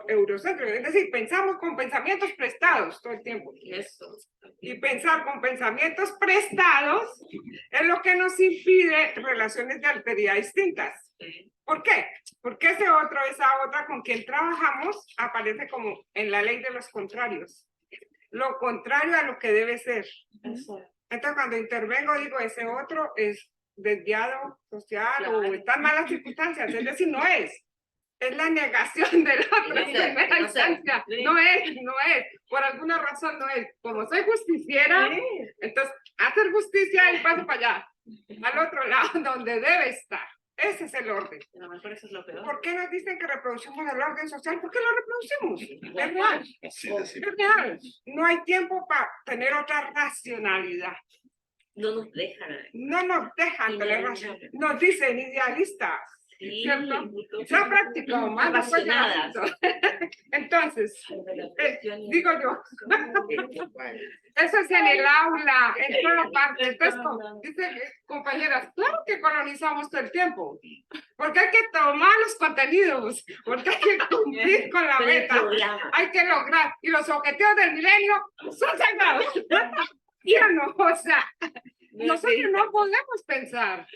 eurocéntrico. Es decir, pensamos con pensamientos prestados todo el tiempo. Eso. Y pensar con pensamientos prestados es lo que nos impide relaciones de alteridad distintas. ¿Por qué? Porque esa otra con quien trabajamos aparece como en la ley de los contrarios. Lo contrario a lo que debe ser. Eso. Entonces, cuando intervengo, digo, ese otro es desviado social o está en malas circunstancias, es decir, no es la negación del otro en primera instancia, no es, por alguna razón no es, como soy justiciera, entonces hacer justicia y paso para allá, al otro lado donde debe estar, ese es el orden. A lo mejor eso es lo peor. ¿Por qué nos dicen que reproducimos el orden social? ¿Por qué lo reproducimos? Es real, es real, no hay tiempo para tener otra racionalidad. No nos dejan. No nos dejan tener razón. Nos dicen idealistas. ¿Cierto? Se ha practicado más. Apasionadas. Entonces, digo yo, eso es en el aula, en toda parte. Entonces, dicen compañeras, claro que colonizamos todo el tiempo, porque hay que tomar los contenidos, porque hay que cumplir con la meta, hay que lograr, y los objetivos del milenio son sagrados. ¿Sí o no? O sea, nosotros no podemos pensar,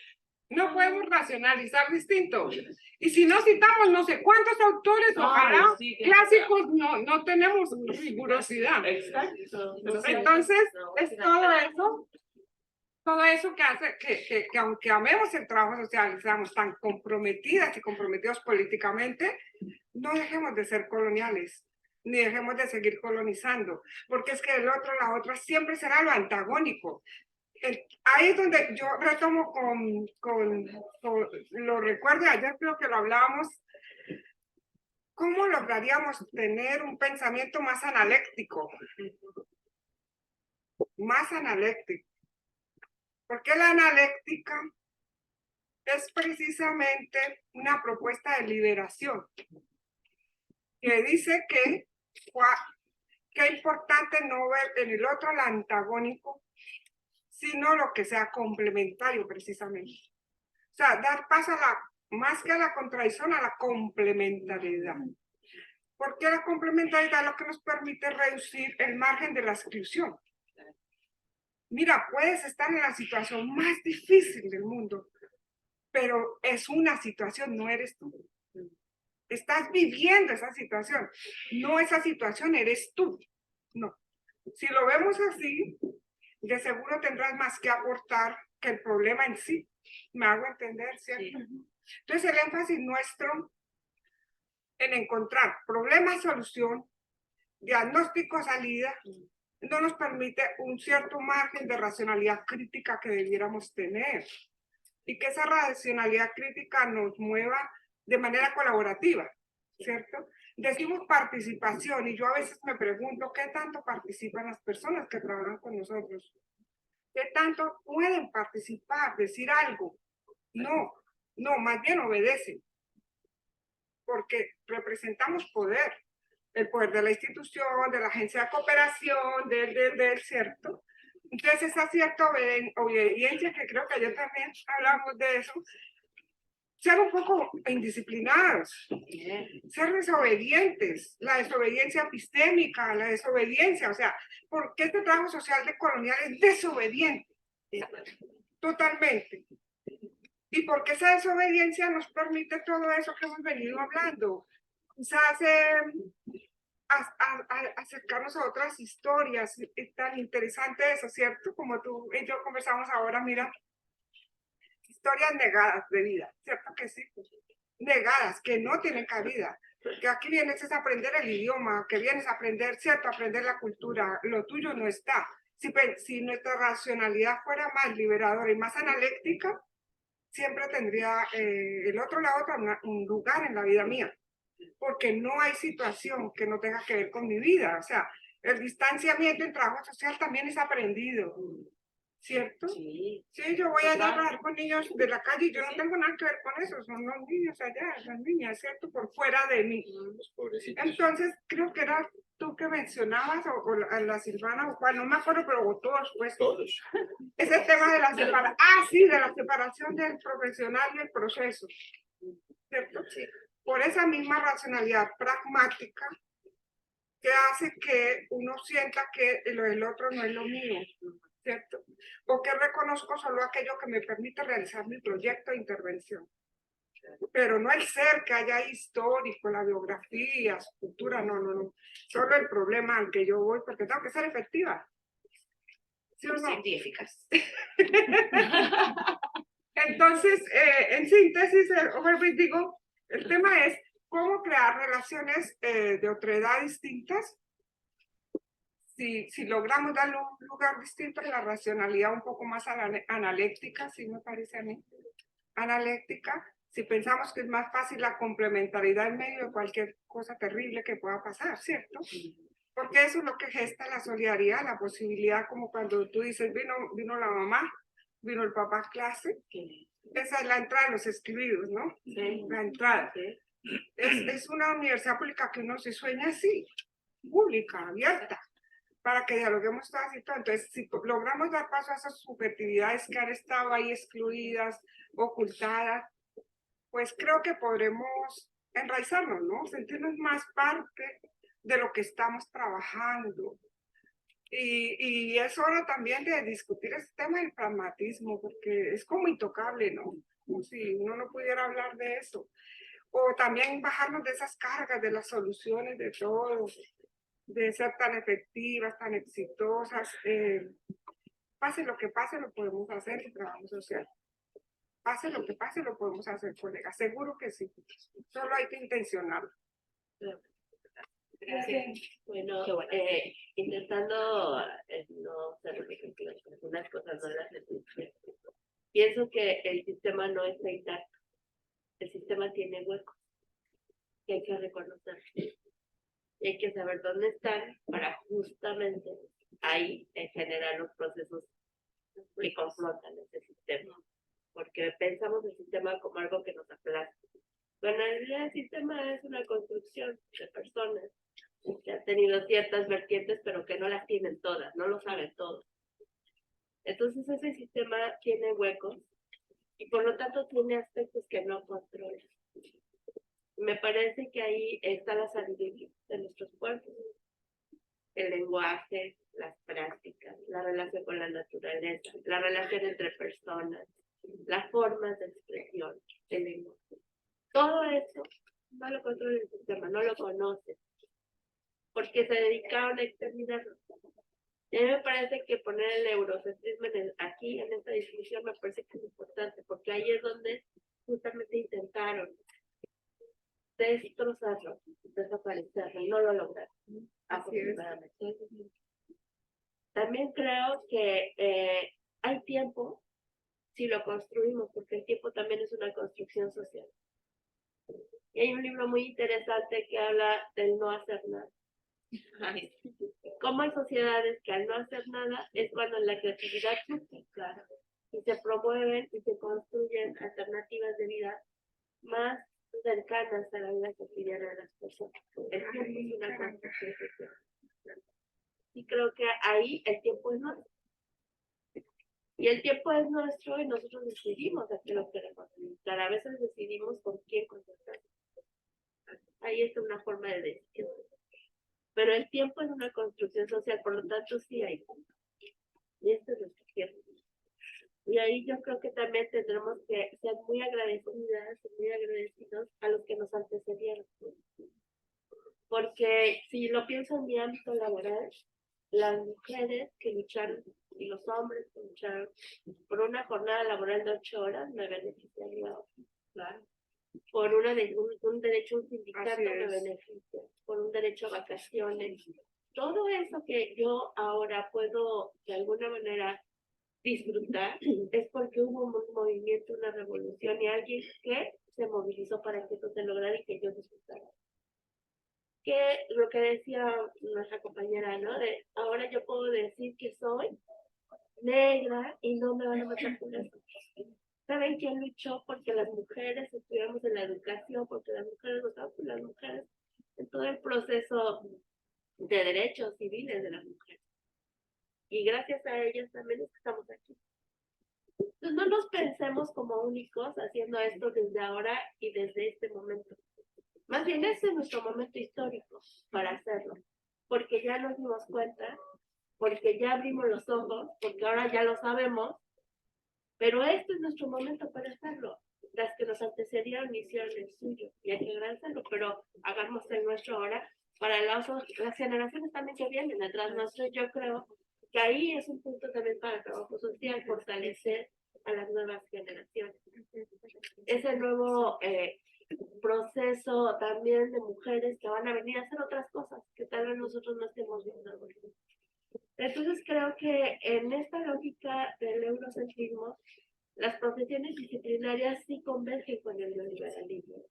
no podemos racionalizar distinto. Y si no citamos no sé cuántos autores, ojalá clásicos, no tenemos rigurosidad. Exacto. Entonces, es todo eso que hace que aunque amemos el trabajo social y seamos tan comprometidas y comprometidos políticamente, no dejemos de ser coloniales, ni dejemos de seguir colonizando, porque es que el otro, la otra, siempre será lo antagónico. Ahí es donde yo retomo con lo recuerdo, ayer creo que lo hablábamos, ¿cómo lograríamos tener un pensamiento más analéctico? Más analéctico. Porque la analéctica es precisamente una propuesta de liberación que dice que es importante no ver en el otro el antagónico, sino lo que sea complementario precisamente. O sea, dar paso más que a la contradicción, a la complementariedad. Porque la complementariedad es lo que nos permite reducir el margen de la exclusión. Mira, puedes estar en la situación más difícil del mundo, pero es una situación, no eres tú. Estás viviendo esa situación, no esa situación eres tú. No. Si lo vemos así, de seguro tendrás más que aportar que el problema en sí. ¿Me hago entender, cierto? Entonces el énfasis nuestro en encontrar problema-solución, diagnóstico-salida, no nos permite un cierto margen de racionalidad crítica que debiéramos tener y que esa racionalidad crítica nos mueva de manera colaborativa, ¿cierto? Decimos participación y yo a veces me pregunto qué tanto participan las personas que trabajan con nosotros, qué tanto pueden participar, decir algo. No, más bien obedecen, porque representamos poder. El poder de la institución, de la agencia de cooperación, del ¿cierto? Entonces esa cierta obediencia, que creo que ayer también hablamos de eso, ser un poco indisciplinados, ser desobedientes, la desobediencia epistémica, la desobediencia, o sea, ¿por qué este trabajo social de colonial es desobediente? Totalmente. ¿Y por qué esa desobediencia nos permite todo eso que hemos venido hablando? Quizás acercarnos a otras historias, es tan interesante eso, ¿cierto? Como tú y yo conversamos ahora, mira, historias negadas de vida, ¿cierto que sí? Negadas, que no tienen cabida, que aquí vienes a aprender el idioma, que vienes a aprender, ¿cierto? Aprender la cultura, lo tuyo no está. Si nuestra racionalidad fuera más liberadora y más analéctica, siempre tendría el otro lado un lugar en la vida mía, porque no hay situación que no tenga que ver con mi vida. O sea, el distanciamiento en trabajo social también es aprendido, ¿cierto? Sí, yo voy a trabajar con niños de la calle y yo no tengo nada que ver con eso, son los niños allá, las niñas, ¿cierto? Por fuera de mí. Entonces, creo que era tú que mencionabas, o la Silvana, o cual, no me acuerdo, pero todos, pues. Todos. Ese tema de la separación, sí, de la separación del profesional y el proceso, ¿cierto? Sí. Por esa misma racionalidad pragmática que hace que uno sienta que lo del otro no es lo mío, ¿cierto? O que reconozco solo aquello que me permite realizar mi proyecto de intervención. Pero no el ser que haya histórico, la biografía, su cultura, no. Solo el problema al que yo voy, porque tengo que ser efectiva. ¿Sí o no? Científicas. Entonces, en síntesis, digo, el tema es cómo crear relaciones de otredad distintas. Si logramos darle un lugar distinto a la racionalidad un poco más analéctica, sí me parece a mí, analéctica, si pensamos que es más fácil la complementariedad en medio de cualquier cosa terrible que pueda pasar, ¿cierto? Porque eso es lo que gesta la solidaridad, la posibilidad, como cuando tú dices, vino la mamá, vino el papá a clase, esa es la entrada de los escribidos, ¿no? Sí. La entrada. Sí. Es una universidad pública que uno se sueña así, pública, abierta, para que dialoguemos todas y todo. Entonces, si logramos dar paso a esas subjetividades que han estado ahí excluidas, ocultadas, pues creo que podremos enraizarnos, ¿no? Sentirnos más parte de lo que estamos trabajando. Y es hora también de discutir este tema del pragmatismo, porque es como intocable, ¿no? Como si uno no pudiera hablar de eso. O también bajarnos de esas cargas, de las soluciones de todo, de ser tan efectivas, tan exitosas. Pase lo que pase, lo podemos hacer en trabajo social. Pase lo que pase, lo podemos hacer, colegas. Seguro que sí. Solo hay que intencionarlo. Bueno, intentando no ser repetitiva, algunas cosas no las entiendo. Pienso que el sistema no está intacto. El sistema tiene huecos que hay que reconocer. Y hay que saber dónde están para justamente ahí generar los procesos que confrontan ese sistema. Porque pensamos el sistema como algo que nos aplasta. Bueno, en realidad el sistema es una construcción de personas que han tenido ciertas vertientes, pero que no las tienen todas, no lo saben todos. Entonces ese sistema tiene huecos y por lo tanto tiene aspectos que no controla. Me parece que ahí está la sabiduría de nuestros pueblos. El lenguaje, las prácticas, la relación con la naturaleza, la relación entre personas, las formas de expresión, el lenguaje. Todo eso no lo controla el sistema, no lo conoce, porque se dedicaron a exterminarlo. Y a mí me parece que poner el eurocentrismo aquí, en esta discusión, me parece que es importante, porque ahí es donde justamente intentaron destrozarlo, desaparecerlo, no lo lograron, afortunadamente. También creo que hay tiempo si lo construimos, porque el tiempo también es una construcción social. Y hay un libro muy interesante que habla del no hacer nada. Cómo hay sociedades que al no hacer nada es cuando la creatividad surge, claro, y se promueven y se construyen alternativas de vida más cercanas a la vida cotidiana de las personas. El tiempo es una construcción social. Y creo que ahí el tiempo es nuestro. Y el tiempo es nuestro y nosotros decidimos a qué lo queremos dedicar. A veces decidimos con quién contactar. Ahí está una forma de decisión. Pero el tiempo es una construcción social, por lo tanto sí hay. Y esto es nuestro tiempo. Y ahí yo creo que también tendremos que ser muy agradecidas, muy agradecidos a los que nos antecedieron. Porque si lo pienso en mi ámbito laboral, las mujeres que lucharon y los hombres que lucharon por una jornada laboral de 8 horas me beneficiaría, claro. Por un derecho a un sindicato me beneficia, por un derecho a vacaciones. Todo eso que yo ahora puedo de alguna manera disfrutar es porque hubo un movimiento, una revolución y alguien que se movilizó para que eso se lograra y que yo disfrutara. Que lo que decía nuestra compañera, ¿no? De ahora yo puedo decir que soy negra y no me van a matar por eso. ¿Saben quién luchó porque las mujeres estuviéramos en la educación, porque las mujeres votaban por las mujeres en todo el proceso de derechos civiles de las mujeres? Y gracias a ellas también es que estamos aquí. Entonces no nos pensemos como únicos haciendo esto desde ahora y desde este momento. Más bien este es nuestro momento histórico para hacerlo, porque ya nos dimos cuenta, porque ya abrimos los ojos, porque ahora ya lo sabemos, pero este es nuestro momento para hacerlo. Las que nos antecedieron hicieron el suyo y hay que agradecerlo, pero hagamos el nuestro ahora para las generaciones también que vienen detrás nuestro. Yo creo que ahí es un punto también para el trabajo social, fortalecer a las nuevas generaciones. Ese nuevo proceso también de mujeres que van a venir a hacer otras cosas que tal vez nosotros no estemos viendo. Entonces creo que en esta lógica del eurocentrismo, las profesiones disciplinarias sí convergen con el neoliberalismo.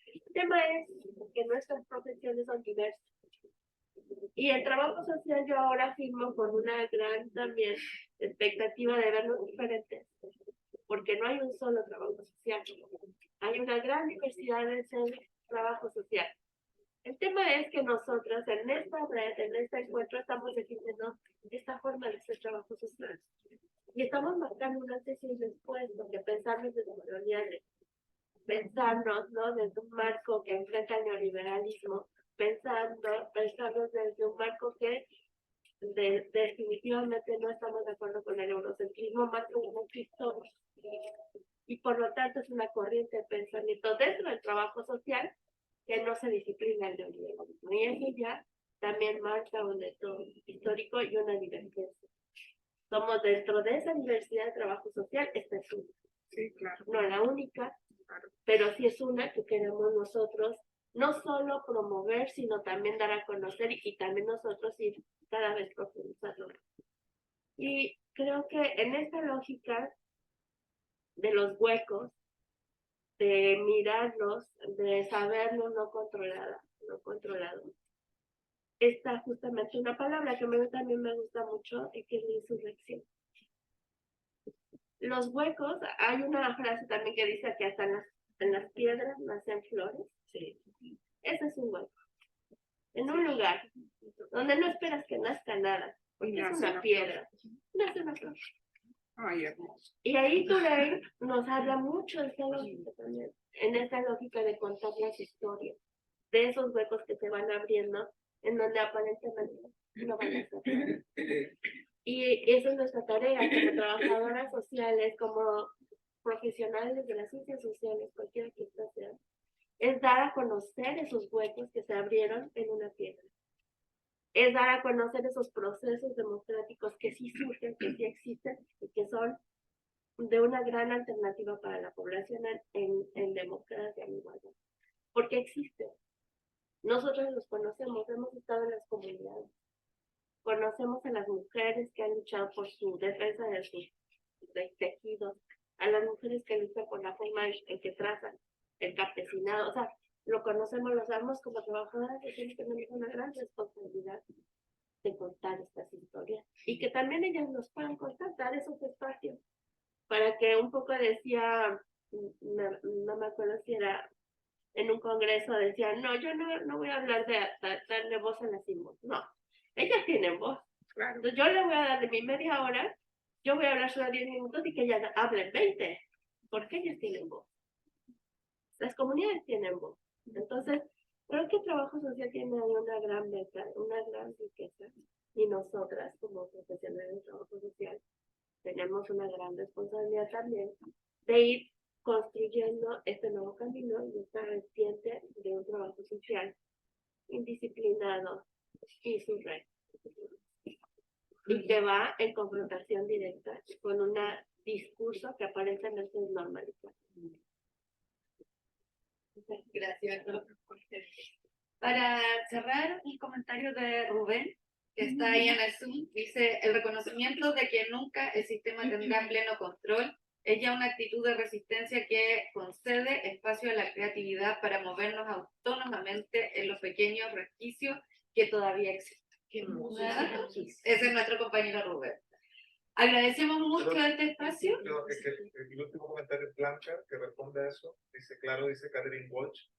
El tema es que nuestras profesiones son diversas. Y el trabajo social yo ahora firmo con una gran también expectativa de vernos diferentes, porque no hay un solo trabajo social. Hay una gran diversidad de trabajo social. El tema es que nosotros en esta red, en este encuentro, estamos definiendo esta forma de hacer trabajo social. Y estamos marcando un antes y un después, porque pensarnos desde coloniales, pensarnos, ¿no?, desde un marco que enfrenta el neoliberalismo, pensarnos desde un marco que definitivamente no estamos de acuerdo con el eurocentrismo, más que un mucho histórico. Y por lo tanto es una corriente de pensamiento dentro del trabajo social que no se disciplina el neoliberalismo. Y eso ya también marca un hecho histórico y una divergencia. Somos dentro de esa diversidad de trabajo social, esta es una. Sí, claro. No la única, pero sí es una que queremos nosotros no solo promover, sino también dar a conocer y también nosotros ir cada vez profundizando. Y creo que en esta lógica de los huecos, de mirarlos, de saberlos no controlado, está justamente una palabra que a mí también me gusta mucho y que es la insurrección. Los huecos, hay una frase también que dice que hasta en las piedras nacen flores. Sí. Ese es un hueco. En un lugar donde no esperas que nazca nada, porque es una piedra, nace una flor. Ay, hermoso. Y ahí Touré nos habla mucho de esta lógica también, en esta lógica de contar las historias, de esos huecos que se van abriendo, en donde aparentemente no van a ser. Y esa es nuestra tarea como trabajadoras sociales, como profesionales de las ciencias sociales, cualquiera que sea, es dar a conocer esos huecos que se abrieron en una piedra. Es dar a conocer esos procesos democráticos que sí surgen, que sí existen y que son de una gran alternativa para la población en democracia, en igualdad. Porque existen. Nosotros los conocemos, hemos estado en las comunidades. Conocemos a las mujeres que han luchado por su defensa de sus tejidos, a las mujeres que luchan por la forma en que trazan el campesinado. O sea, lo conocemos, lo sabemos como trabajadoras que tenemos una gran responsabilidad de contar estas historias y que también ellas nos puedan contar, dar esos espacios para que un poco decía, no me acuerdo si era en un congreso, decía, no, yo no voy a hablar de darle voz a las sin voz, no, ellas tienen voz, claro. Entonces yo le voy a dar de mi media hora, yo voy a hablar solo 10 minutos y que ellas hablen 20, porque ellas tienen voz. Las comunidades tienen voz. Entonces, creo que el trabajo social tiene ahí una gran beca, una gran riqueza, y nosotras, como profesionales de trabajo social, tenemos una gran responsabilidad también de ir construyendo este nuevo camino y esta vertiente de un trabajo social indisciplinado y surreal. Y que va en confrontación directa con un discurso que aparentemente es normalizado. Gracias. Para cerrar, un comentario de Rubén, que está ahí en el Zoom, dice: el reconocimiento de que nunca el sistema tendrá pleno control es ya una actitud de resistencia que concede espacio a la creatividad para movernos autónomamente en los pequeños resquicios que todavía existen. Ese es nuestro compañero Rubén. Agradecemos mucho este espacio. Es que el último comentario es Blanca, que responde a eso. Dice, claro, dice Catherine Walsh,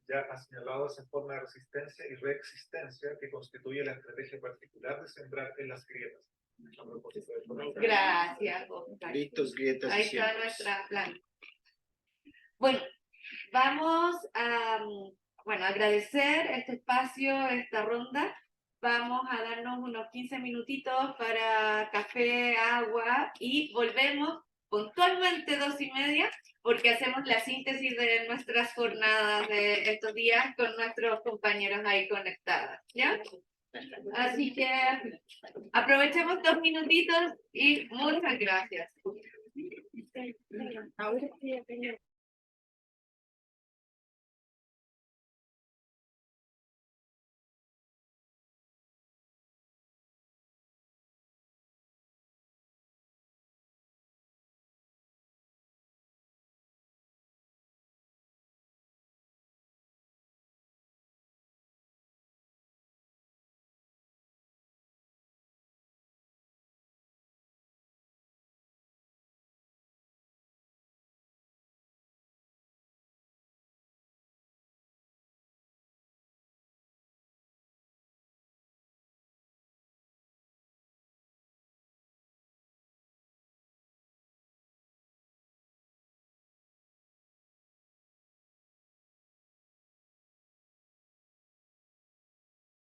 ya ha señalado esa forma de resistencia y reexistencia que constituye la estrategia particular de sembrar en las grietas. Gracias. Gritos, grietas. Ahí está nuestra Blanca. Bueno, vamos a agradecer este espacio, esta ronda. Vamos a darnos unos 15 minutitos para café, agua y volvemos puntualmente 2:30 porque hacemos la síntesis de nuestras jornadas de estos días con nuestros compañeros ahí conectados, ¿ya? Así que aprovechemos 2 minutitos y muchas gracias.